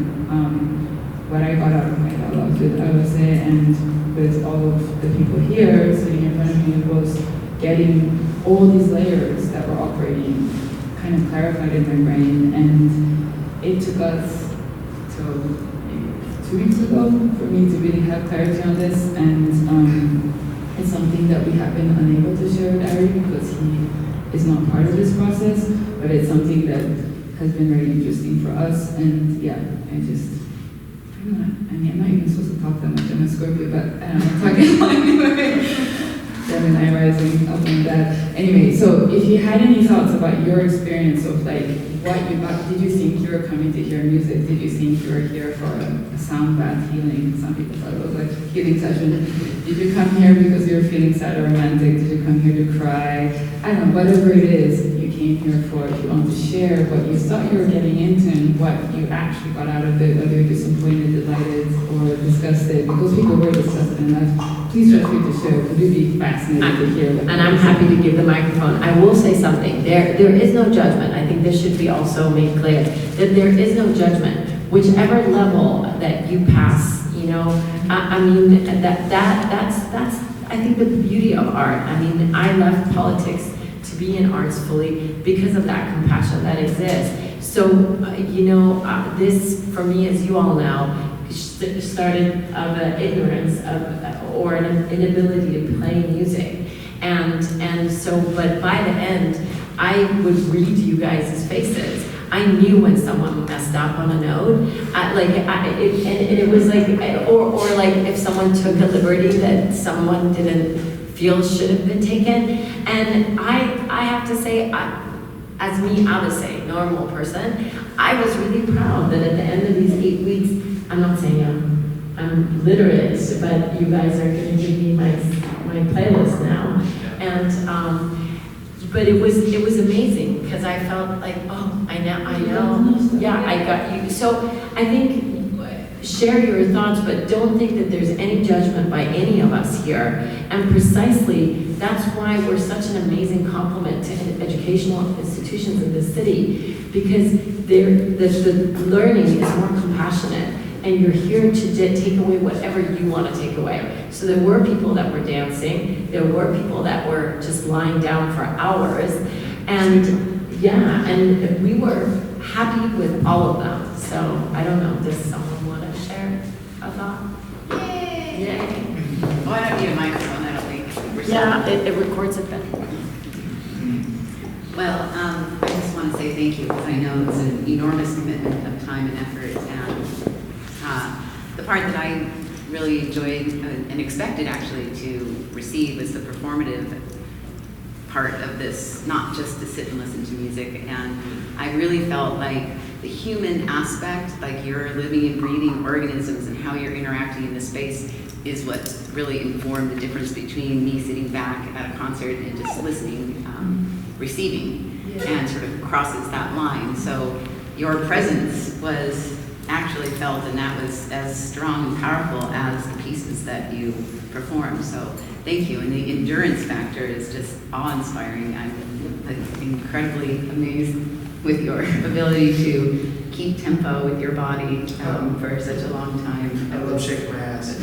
what I got out of my dialogue with Abaseh and with all of the people here sitting in front of me was getting all these layers that were operating kind of clarified in my brain. And it took us till maybe 2 weeks ago for me to really have clarity on this. And it's something that we have been unable to share with Ari because he is not part of this process, but it's something that has been very interesting for us. And yeah, I'm not even supposed to talk that much. I'm a Scorpio, but I'm talking anyway. Gemini rising up on that. Anyway, so if you had any thoughts about your experience of like what you got, did you think you were coming to hear music? Did you think you were here for a sound bath healing? Some people thought it was like a healing session. Did you come here because you were feeling sad or romantic? Did you come here to cry? I don't know, whatever it is you came here for. If you want to share what you thought you were getting into and what you actually got out of it, whether you're disappointed, delighted, or disgusted, because people were disgusted in life, please feel free to share, because we'd be fascinated to hear. And I'm happy to give the microphone. I will say something. There is no judgment. I think this should be also made clear that there is no judgment. whichever level that you pass, you know, I mean, that's I think the beauty of art. I mean, I left politics to be in arts fully because of that compassion that exists. So, you know, this for me, as you all know, started of an ignorance of or an inability to play music, and so, but by the end, I would read you guys' faces. I knew when someone messed up on a note, and it was like, or like if someone took a liberty that someone didn't feel should have been taken. And I have to say, as me, Abaseh, normal person, I was really proud that at the end of these 8 weeks, I'm not saying I'm literate, but you guys are going to give me my playlist now, and but it was amazing because I felt like, oh, I know, yeah, I got you. So I think share your thoughts, but don't think that there's any judgment by any of us here. And precisely, that's why we're such an amazing complement to educational institutions in this city, because the learning is more compassionate, and you're here to take away whatever you want to take away. So there were people that were dancing, there were people that were just lying down for hours, and yeah, and we were happy with all of them. So I don't know, does someone want to share a thought? Yay! Yay. Oh, I don't need a microphone, I don't think. Yeah, it records it then. Well, I just want to say thank you, because I know it's an enormous commitment of time and effort, and the part that I really enjoyed and expected actually to receive was the performative part of this, not just to sit and listen to music. And I really felt like the human aspect, like you're living and breathing organisms and how you're interacting in the space, is what really informed the difference between me sitting back at a concert and just listening, receiving, and sort of crosses that line. So your presence was actually felt, and that was as strong and powerful as the pieces that you performed. So thank you. And the endurance factor is just awe-inspiring. I'm incredibly amazed with your ability to keep tempo with your body for such a long time. I love shaking my ass.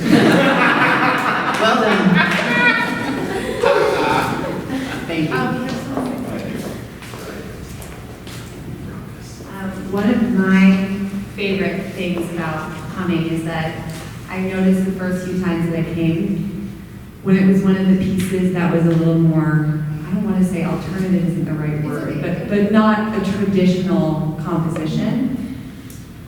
Well done. Thank you. One of my favorite things about humming is that I noticed the first few times that I came, when it was one of the pieces that was a little more, I don't want to say alternative isn't the right word, but not a traditional composition,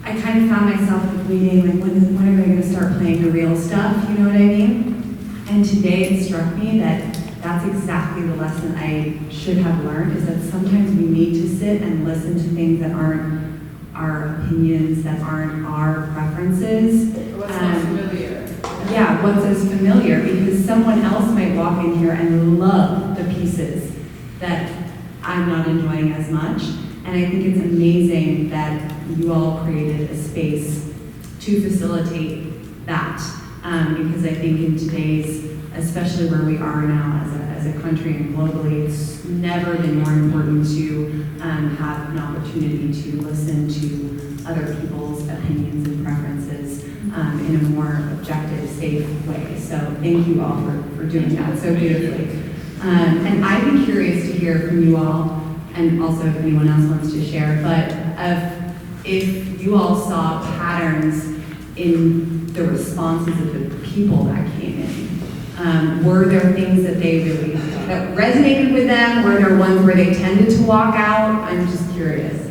I kind of found myself waiting, like, when are they going to start playing the real stuff, you know what I mean? And today it struck me that that's exactly the lesson I should have learned, is that sometimes we need to sit and listen to things that aren't our opinions, that aren't our preferences. What's not familiar. Yeah, what's as familiar, because someone else might walk in here and love the pieces that I'm not enjoying as much. And I think it's amazing that you all created a space to facilitate that. Because I think in today's, especially where we are now as a country and globally, it's never been more important to have an opportunity to listen to other people's opinions and preferences in a more objective, safe way. So thank you all for doing that so beautifully. And I'd be curious to hear from you all, and also if anyone else wants to share, but if you all saw patterns in the responses of the people that came in. Were there things that that resonated with them? Were there ones where they tended to walk out? I'm just curious.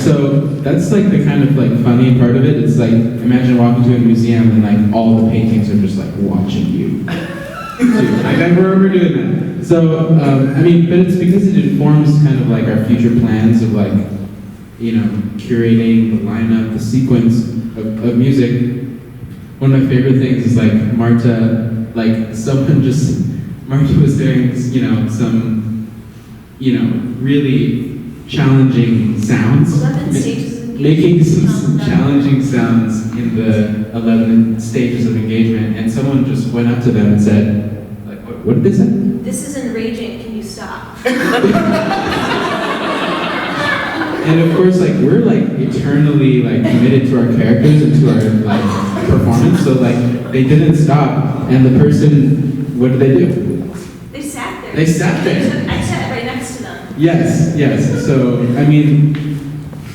So that's like the kind of like funny part of it. It's like, imagine walking to a museum and like all the paintings are just like watching you. I never remember doing that. So, I mean, but it's because it informs kind of like our future plans of like, you know, curating the lineup, the sequence of music. One of my favorite things is like Marta was doing, you know, some, you know, really challenging sounds. 11 stages of engagement. Making some challenging sounds in the 11 stages of engagement, and someone just went up to them and said, like, what did they say? this is enraging, can you stop? And of course, like, we're like eternally like committed to our characters and to our like performance. So like, they didn't stop, and the person, what did they do? They sat there. They sat there. I sat right next to them. Yes, yes. So I mean,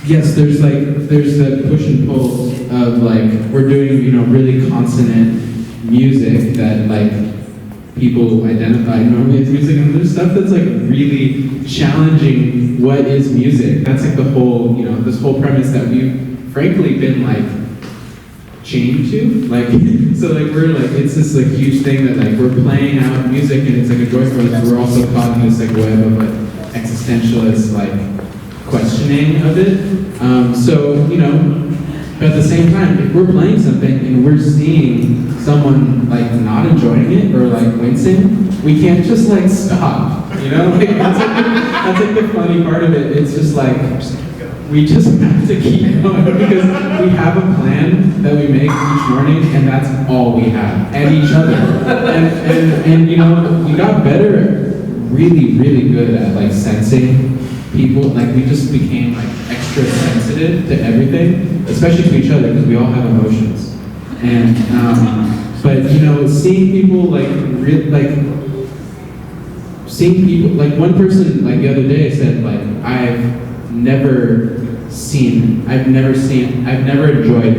yes, there's the push and pull of like, we're doing, you know, really consonant music that like people identify normally as music, and there's stuff that's like really challenging what is music. That's like the whole, you know, this whole premise that we've frankly been like chained to. Like, so like we're like, it's this like huge thing that like we're playing out music and it's like a joy for us. We're also caught in this like web of like existentialist like questioning of it. So, you know, but at the same time, if we're playing something and we're seeing someone like not enjoying it or like wincing, we can't just like stop, you know? Like, that's like the funny part of it. It's just like, we just have to keep going because we have a plan that we make each morning, and that's all we have, and each other. And you know, we got better, really, really good at like sensing people. Like, we just became like extra sensitive to everything, especially to each other, because we all have emotions. And but you know, seeing people like seeing people like, one person like the other day said like, I've never enjoyed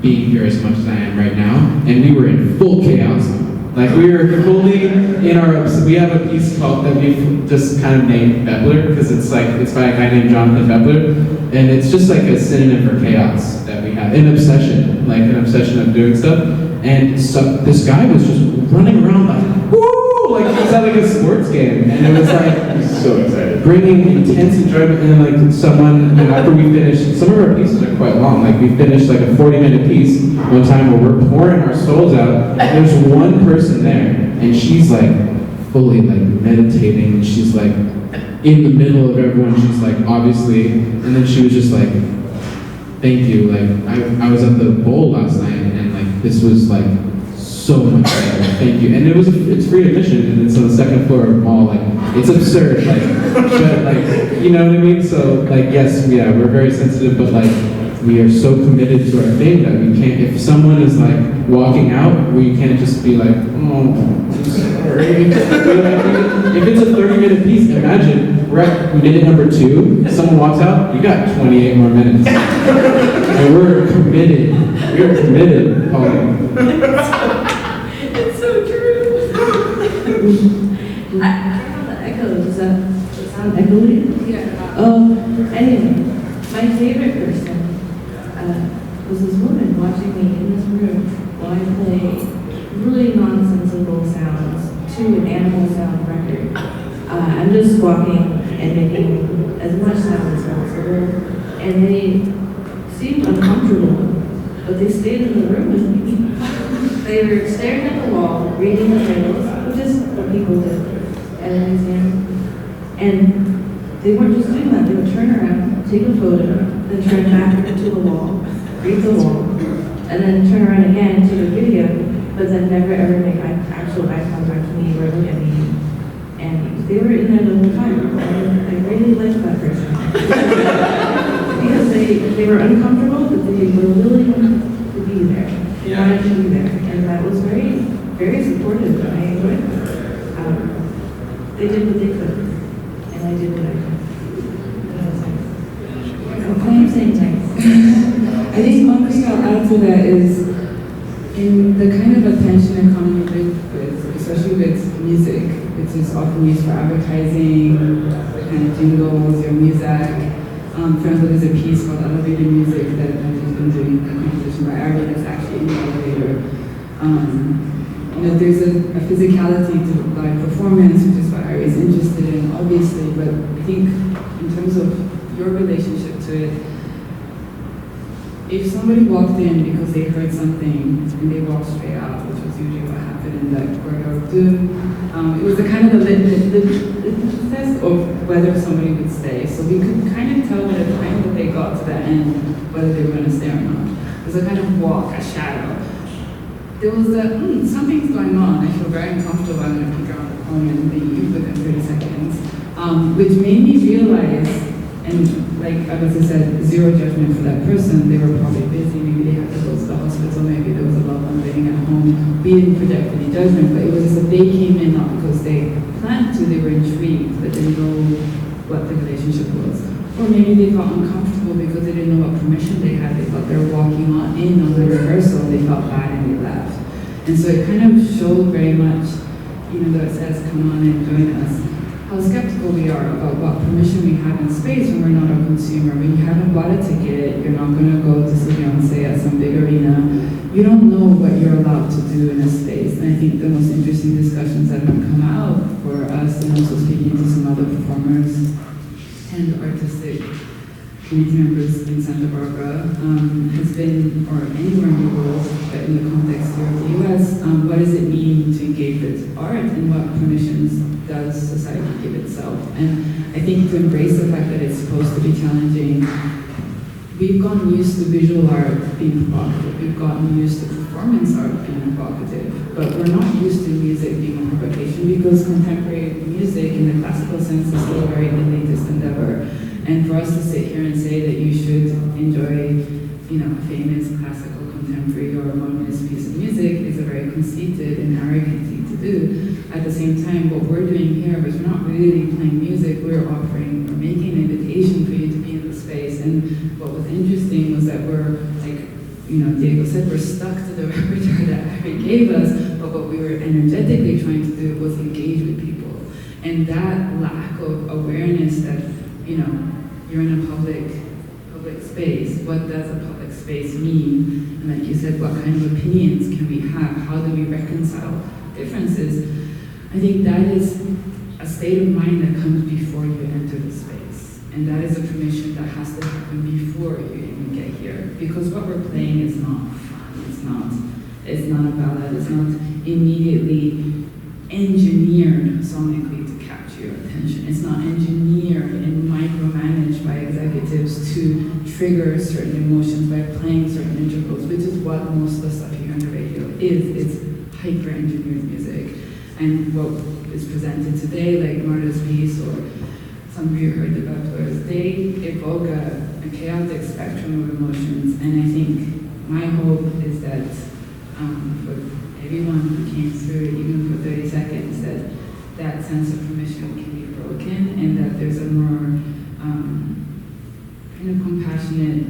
being here as much as I am right now, and we were in full chaos. Like, we were fully in our, we have a piece called, that we've just kind of named Bepler, because it's like, it's by a guy named Jonathan Bepler, and it's just like a synonym for chaos that we have, an obsession of doing stuff. And so this guy was just running around like, woo, like he was at like a sports game, and it was like, So excited. bringing intense enjoyment. And then like someone, you know, after we finished, some of our pieces are quite long, like we finished like a 40-minute piece one time where we're pouring our souls out, and there's one person there, and she's like fully like meditating, and she's like in the middle of everyone, she's like obviously, and then she was just like, thank you, like I was at the bowl last night, and like this was like so much better, thank you. And it's free admission, and it's on the second floor of the mall, like, it's absurd, like, but like, you know what I mean? So like, yes, yeah, we're very sensitive, but like, we are so committed to our thing that we can't, if someone is like walking out, we can't just be like, oh, I'm sorry. If it's a 30-minute piece, imagine, we're at minute number 2, someone walks out, you got 28 more minutes. And we're committed, Pauline. It's so true. I don't know the echo. Does that sound echoey? Yeah. Oh, anyway, my favorite person was this woman watching me in this room while I play really nonsensical sounds to an animal sound record. I'm just walking and making as much sound as possible, and they seemed uncomfortable, but they stayed in the room with me. They were staring at the wall, reading the titles, which is what people do at an exam. And they weren't just doing that, they would turn around, take a photo, then turn back to the wall, read the wall, and then turn around again, take a video, but then never ever make actual eye contact with me or look at me. And they were in there the whole time. And I really liked that person. Because they were uncomfortable, but they were willing to be there. They wanted to be there. And that was very, very supportive, and I enjoyed it. They did what they could, and I did what I could. Okay, I'm saying thanks. I think one thing I'll add to that is, in the kind of attention economy with especially with music, which is often used for advertising, kind of jingles, your music. For example, there's a piece called Elevator Music that I've just been doing a composition by Ari that's actually in the elevator. You know, there's a physicality to live performance, which is what Ari is interested in, obviously, but I think in terms of your relationship to it, if somebody walked in because they heard something and they walked straight out, which was usually what happened in that corridor too, it was a kind of a litmus test of whether somebody would stay. So we could kind of tell by the time that they got to the end whether they were going to stay or not. It was a kind of walk, a shadow. There was a, something's going on. I feel very uncomfortable. I'm going to peek around the home and leave within 30 seconds, which made me realize, and like Abaseh said, zero judgment for that person. They were probably busy, maybe they had to go to the hospital, maybe there was a loved one living at home. We didn't project any judgment, but it was just that they came in not because they planned to, they were intrigued, but they didn't know what the relationship was. Or maybe they felt uncomfortable because they didn't know what permission they had. They thought they were walking in on the rehearsal, they felt bad and they left. And so it kind of showed very much, even though it says come on and join us, how skeptical we are about what permission we have in space when we're not a consumer. When you haven't bought a ticket, you're not going to go to see Beyonce at some big arena. You don't know what you're allowed to do in a space. And I think the most interesting discussions that have come out for us, and also speaking to some other performers and artistic community members in Santa Barbara, has been, or anywhere in the world, but in the context here of the US, what does it mean to engage with art and what permissions does society give itself? And I think to embrace the fact that it's supposed to be challenging, we've gotten used to visual art being provocative, we've gotten used to performance art being provocative, but we're not used to music being a provocation because contemporary music in the classical sense is still very the latest endeavor. And for us to sit here and say that you should enjoy, a famous classical, contemporary, or modernist piece of music is a very conceited and arrogant thing to do. At the same time, what we're doing here is we're not really playing music, we're making an invitation for you to be in the space. And what was interesting was that we're, like, Diego said, we're stuck to the repertoire that Harry gave us, but what we were energetically trying to do was engage with people. And that lack of awareness that, you're in a public space. What does a public space mean? And like you said, what kind of opinions can we have? How do we reconcile differences? I think that is a state of mind that comes before you enter the space. And that is a permission that has to happen before you even get here. Because what we're playing is not fun. It's not a ballad. It's not immediately engineered sonically to capture your attention. It's not engineered and micromanaged by executives to trigger certain emotions by playing certain intervals, which is what most of the stuff you hear on the radio is. It's hyper-engineered music. And what is presented today, like Marta's piece or some of you heard the Bepplers, they evoke a chaotic spectrum of emotions. And I think my hope is that for everyone who came through, even for 30 seconds, that sense of permission can be broken and that there's a more kind of compassionate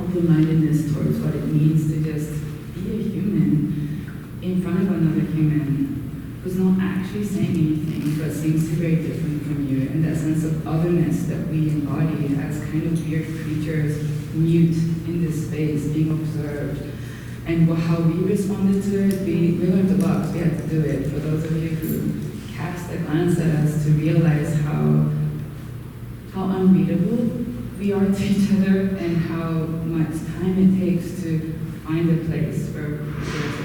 open-mindedness towards what it means to just be a human in front of another human who's not actually saying anything but seems to be very different from you, and that sense of otherness that we embody as kind of weird creatures, mute in this space, being observed. And how we responded to it, we learned a lot. We had to do it. For those of you who cast a glance at us to realize how unreadable we are to each other and how much time it takes to find a place where there's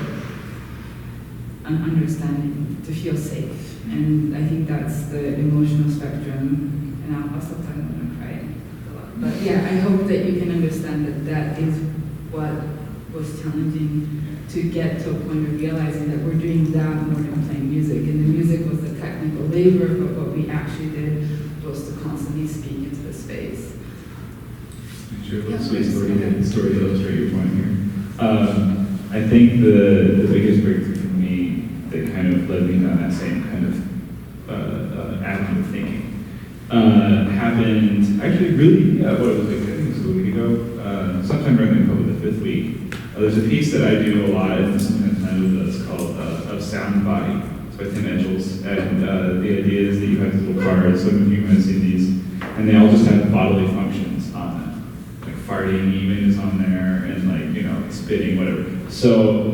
an understanding, to feel safe. And I think that's the emotional spectrum. And I'll stop talking, I'm going to cry a lot. But yeah, I hope that you can understand that that is what was challenging, to get to a point of realizing that we're doing that more than playing music. And the music was the technical labor, but what we actually did was to constantly speak into the space. Sure, sweet story to illustrate your point here. I think the biggest breakthrough for me that kind of led me down that same kind of avenue of thinking happened actually really, what was it, I think it was a week ago, sometime around probably the fifth week. There's a piece that I do a lot, and sometimes Nando does, called Of Sound Body. It's by Tim Edgels, and the idea is that you have these little cards, some of you might have seen these, and they all just have bodily functions on them. Like farting even is on there, and like, spitting, whatever. So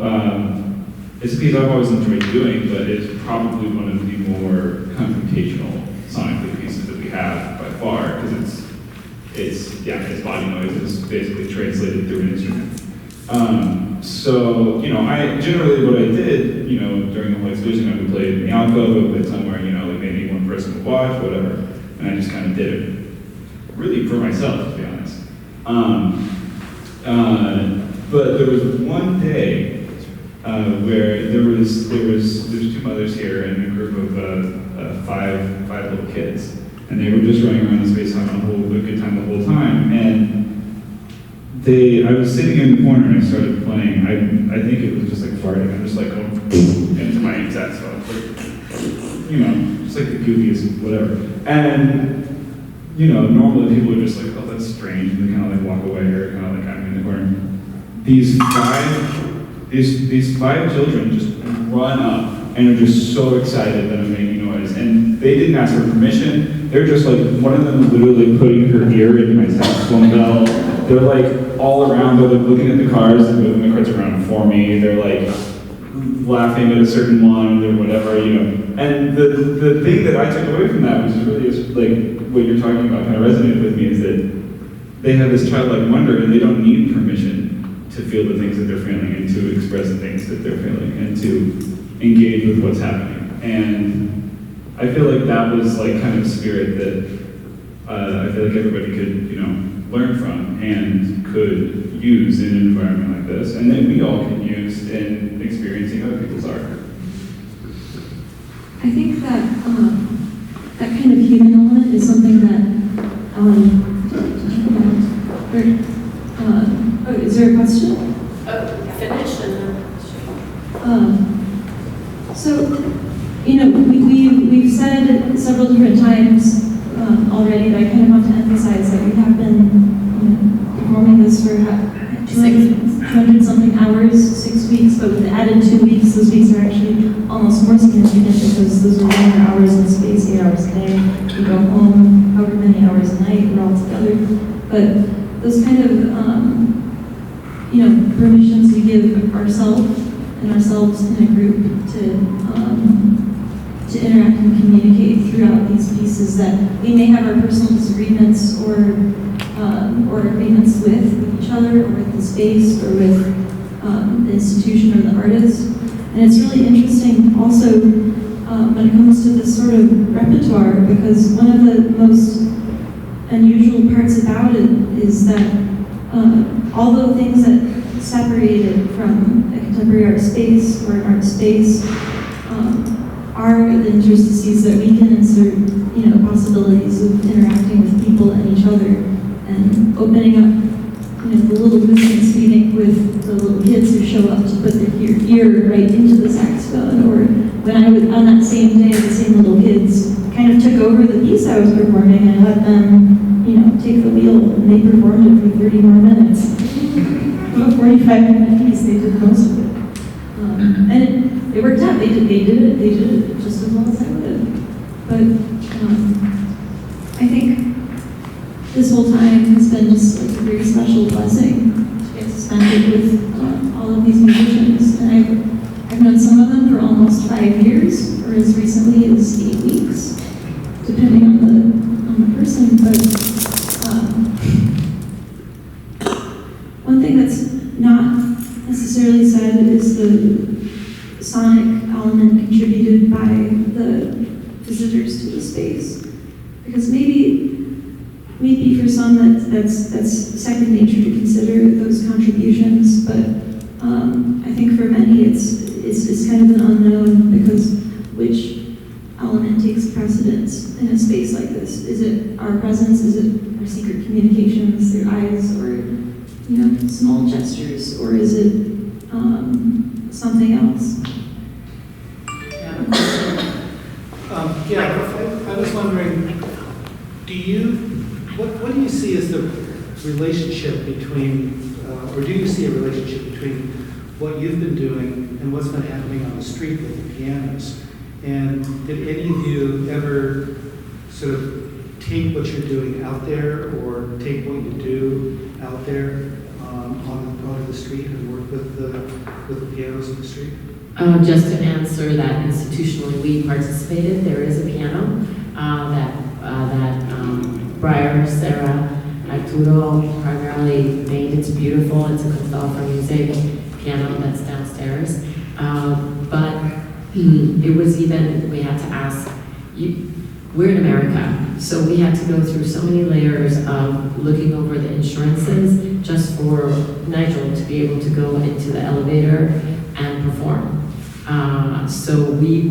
it's a piece I've always enjoyed doing, but it's probably one of the more computational sonically pieces that we have by far, because it's body noise is basically translated through an instrument. So, I generally what I did, during the whole exhibition, I would play in the alcove, I would play somewhere, like maybe one person would watch, whatever, and I just kind of did it really for myself, to be honest. But there was one day, where there's two mothers here and a group of five little kids, and they were just running around the space having a good time the whole time. And I was sitting in the corner and I started playing. I think it was just like farting. I'm just like going into my saxophone, just like the goofiest whatever. And normally people are just like, oh, that's strange, and they kind of like walk away or kind of like I'm in the corner. These five children just run up and are just so excited that I'm making noise. And they didn't ask for permission. They're just like, one of them literally putting her ear in my saxophone bell. They're like all around, they're like looking at the cars and moving the carts around for me. They're like laughing at a certain one or whatever, And the thing that I took away from that, which is really like what you're talking about, kind of resonated with me, is that they have this childlike wonder and they don't need permission to feel the things that they're feeling and to express the things that they're feeling and to engage with what's happening. And I feel like that was like kind of a spirit that I feel like everybody could, learn from and could use in an environment like this, and that we all can use in experiencing other people's art. I think that that kind of human element is something that is there a question? Finish and then. We've said several different times already that I kind of want to emphasize that we have been performing this for 200 something hours, 6 weeks, but with the added 2 weeks, those weeks are actually almost more significant because those are longer hours in space, 8 hours a day. We go home however many hours a night, we're all together. But those kind of permissions we give ourselves in a group to interact and communicate throughout these pieces that we may have our personal disagreements or agreements with each other or with the space or with the institution or the artist. And it's really interesting also when it comes to this sort of repertoire, because one of the most unusual parts about it is that although things that separated from a contemporary art space or an art space are the interstices that we can insert, possibilities of interacting with people and each other and opening up, the little distance we make with the little kids who show up to put their ear right into the saxophone, or when I would, on that same day, the same little kids kind of took over the piece I was performing and let them, take the wheel, and they performed it for 30 more minutes. About 45-minute piece, they did most of it. And it worked out. They did it just as well as I would have. But I think this whole time has been just like a very special blessing to get to spend it with all of these musicians. And I've known some of them for almost 5 years, or as recently as 8 weeks, depending on the person. But one thing that's not necessarily said is the sonic element contributed by the visitors to the space, because maybe for some that's second nature to consider those contributions, but I think for many it's kind of an unknown, because which element takes precedence in a space like this? Is it our presence? Is it our secret communications, their eyes, or small gestures, or is it something else? I was wondering, what do you see as the relationship between, or do you see a relationship between what you've been doing and what's been happening on the street with the pianos? And did any of you ever sort of take what you're doing out there, or take what you do out there on the street and work with the pianos in the street? Just to answer that, institutionally we participated. There is a piano that Breyer, Sarah, Arturo primarily made. It's beautiful. It's a Kunsthalle for music piano that's downstairs. But it was even, we had to ask, we're in America, so we had to go through so many layers of looking over the insurances just for Nigel to be able to go into the elevator and perform. So we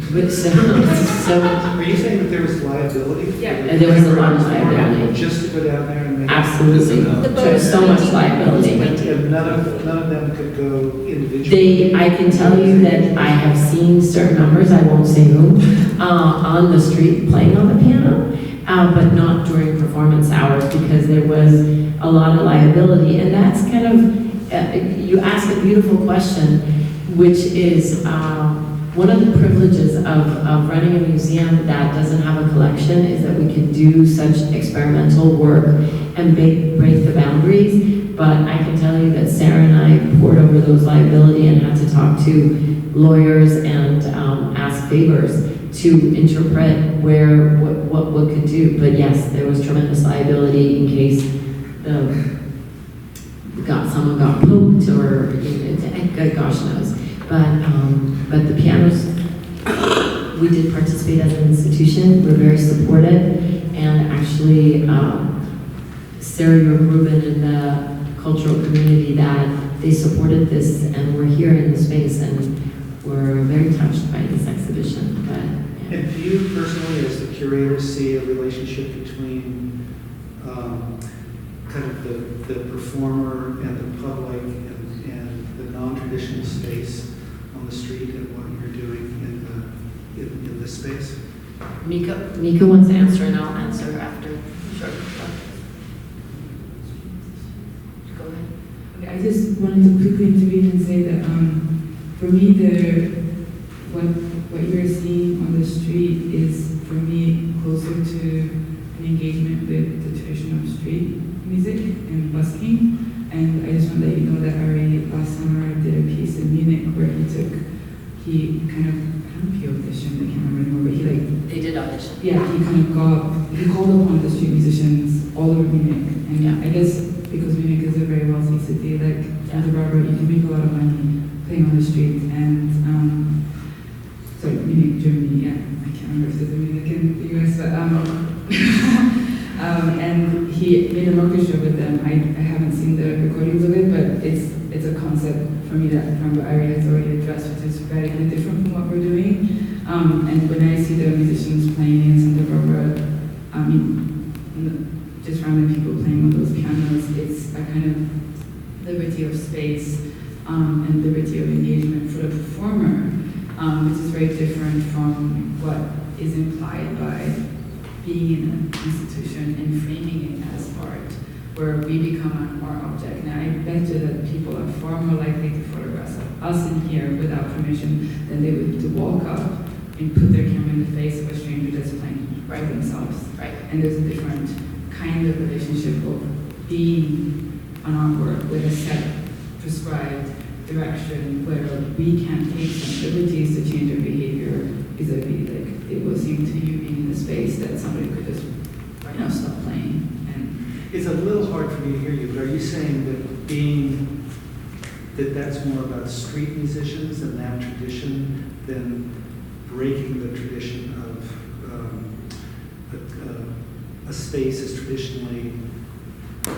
Are you saying that there was liability? Yeah, there was a lot of liability. Just to go down there and make. Absolutely. There was so much liability. And none of them could go individually? I can tell you that I have seen certain numbers, I won't say who, on the street playing on the piano, but not during performance hours because there was a lot of liability. And that's kind of, you ask a beautiful question, which is one of the privileges of running a museum that doesn't have a collection is that we can do such experimental work and break the boundaries. But I can tell you that Sarah and I poured over those liability and had to talk to lawyers and ask favors to interpret what could do. But yes, there was tremendous liability in case someone got poked or gosh knows. But the pianos, we did participate as an institution. We're very supportive, and actually, Sarah Rubin and the cultural community that they supported this, and we're here in the space, and we're very touched by this exhibition. But, yeah. And do you personally, as the curator, see a relationship between kind of the performer and the public and the non-traditional space on the street and what you're doing in this space? Mika wants to answer, and I'll answer after. Sure. Go ahead. Okay, I just wanted to quickly intervene and say that for me, what you're seeing on the street is, for me, closer to an engagement with the traditional street music and busking. And I just want to let you know that Ari last summer did a piece in Munich where he kind of, I don't know if he auditioned, I can't remember anymore, but They did audition. yeah, he called upon the street musicians all over Munich. And Yeah. I guess because Munich is a very wealthy city, like Santa Barbara, you can make a lot of money playing on the street. And, sorry, Munich, Germany, yeah, I can't remember if there's a Munich in the US, but, and he made an orchestra with them. I haven't seen the recordings of it, but it's a concept for me that Ari has already addressed, which is radically different from what we're doing. And when I see the musicians playing in Santa Barbara, just random people playing on those pianos, it's a kind of liberty of space and liberty of engagement for the performer, which is very different from what is implied by being in an institution and framing it as art, where we become an art object. Now, I bet you that people are far more likely to photograph us in here without permission than they would to walk up and put their camera in the face of a stranger that's playing by themselves. Right. And there's a different kind of relationship of being an artwork with a set prescribed direction where we can't take some liberties to change our behavior vis-a-vis, like, it will seem to you being in a space that somebody could just, stop playing. And It's a little hard for me to hear you, but are you saying that that's more about street musicians and that tradition than breaking the tradition of a space as traditionally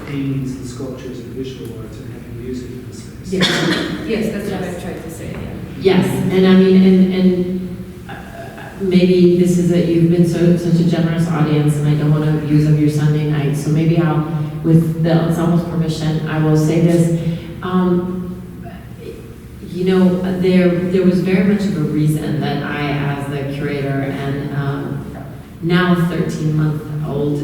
paintings and sculptures and visual arts and having music in the space? Yes, that's what I've tried to say, yeah. Yes, and I mean, and maybe this is you've been such a generous audience, and I don't want to abuse of your Sunday night, so maybe I'll, with the ensemble's permission, I will say this. There was very much of a reason that I, as the curator and now 13-month-old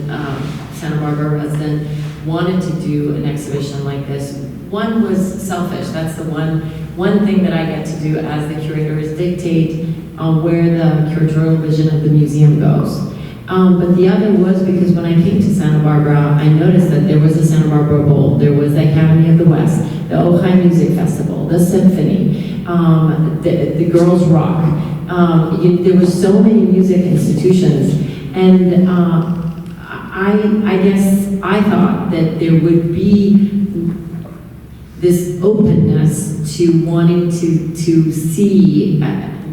Santa Barbara resident, wanted to do an exhibition like this. One was selfish. That's the one thing that I get to do as the curator is dictate where the curatorial vision of the museum goes. But the other was because when I came to Santa Barbara, I noticed that there was the Santa Barbara Bowl, there was the Academy of the West, the Ojai Music Festival, the Symphony, the Girls Rock. There were so many music institutions, and I guess I thought that there would be this openness to wanting to see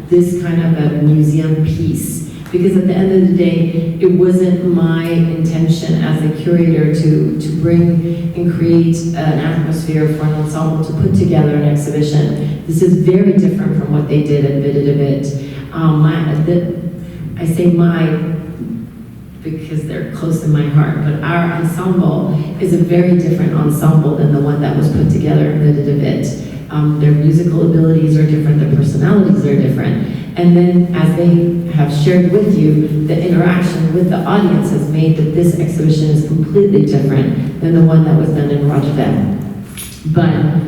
this kind of a museum piece. Because at the end of the day, it wasn't my intention as a curator to to bring and create an atmosphere for an ensemble to put together an exhibition. This is very different from what they did at Bit It a Bit. I say my because they're close in my heart, but our ensemble is a very different ensemble than the one that was put together at Bit It a Bit. Their musical abilities are different, their personalities are different. And then as they have shared with you, the interaction with the audience has made that this exhibition is completely different than the one that was done in Rotterdam. But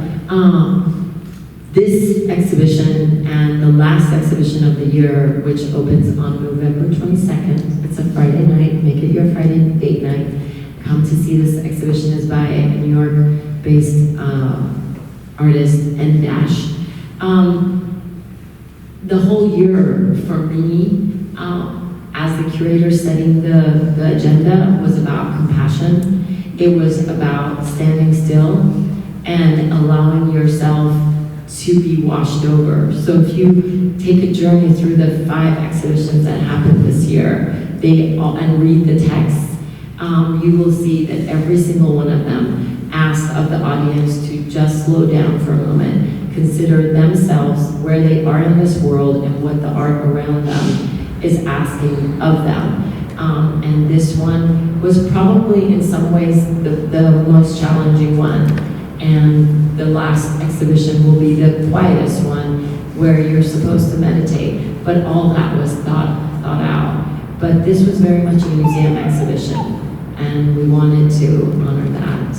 this exhibition and the last exhibition of the year, which opens on November 22nd, it's a Friday night, make it your Friday date night. Come to see this exhibition is by a New York-based artist, and Dash. The whole year for me, as the curator setting the agenda, was about compassion. It was about standing still and allowing yourself to be washed over. So if you take a journey through the 5 exhibitions that happened this year, and read the texts, you will see that every single one of them asked of the audience to just slow down for a moment, consider themselves, where they are in this world, and what the art around them is asking of them. And this one was probably in some ways the most challenging one. And the last exhibition will be the quietest one, where you're supposed to meditate, but all that was thought out. But this was very much a museum exhibition, and we wanted to honor that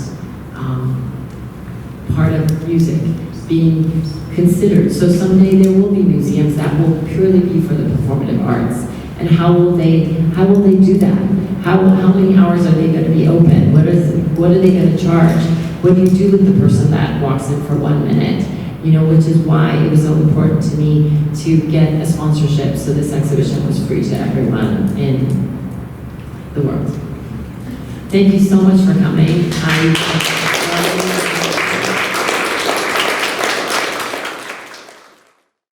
part of music being considered. So someday there will be museums that will purely be for the performative arts. And how will they do that? How many hours are they going to be open? What are they going to charge? What do you do with the person that walks in for 1 minute? Which is why it was so important to me to get a sponsorship, so this exhibition was free to everyone in the world. Thank you so much for coming.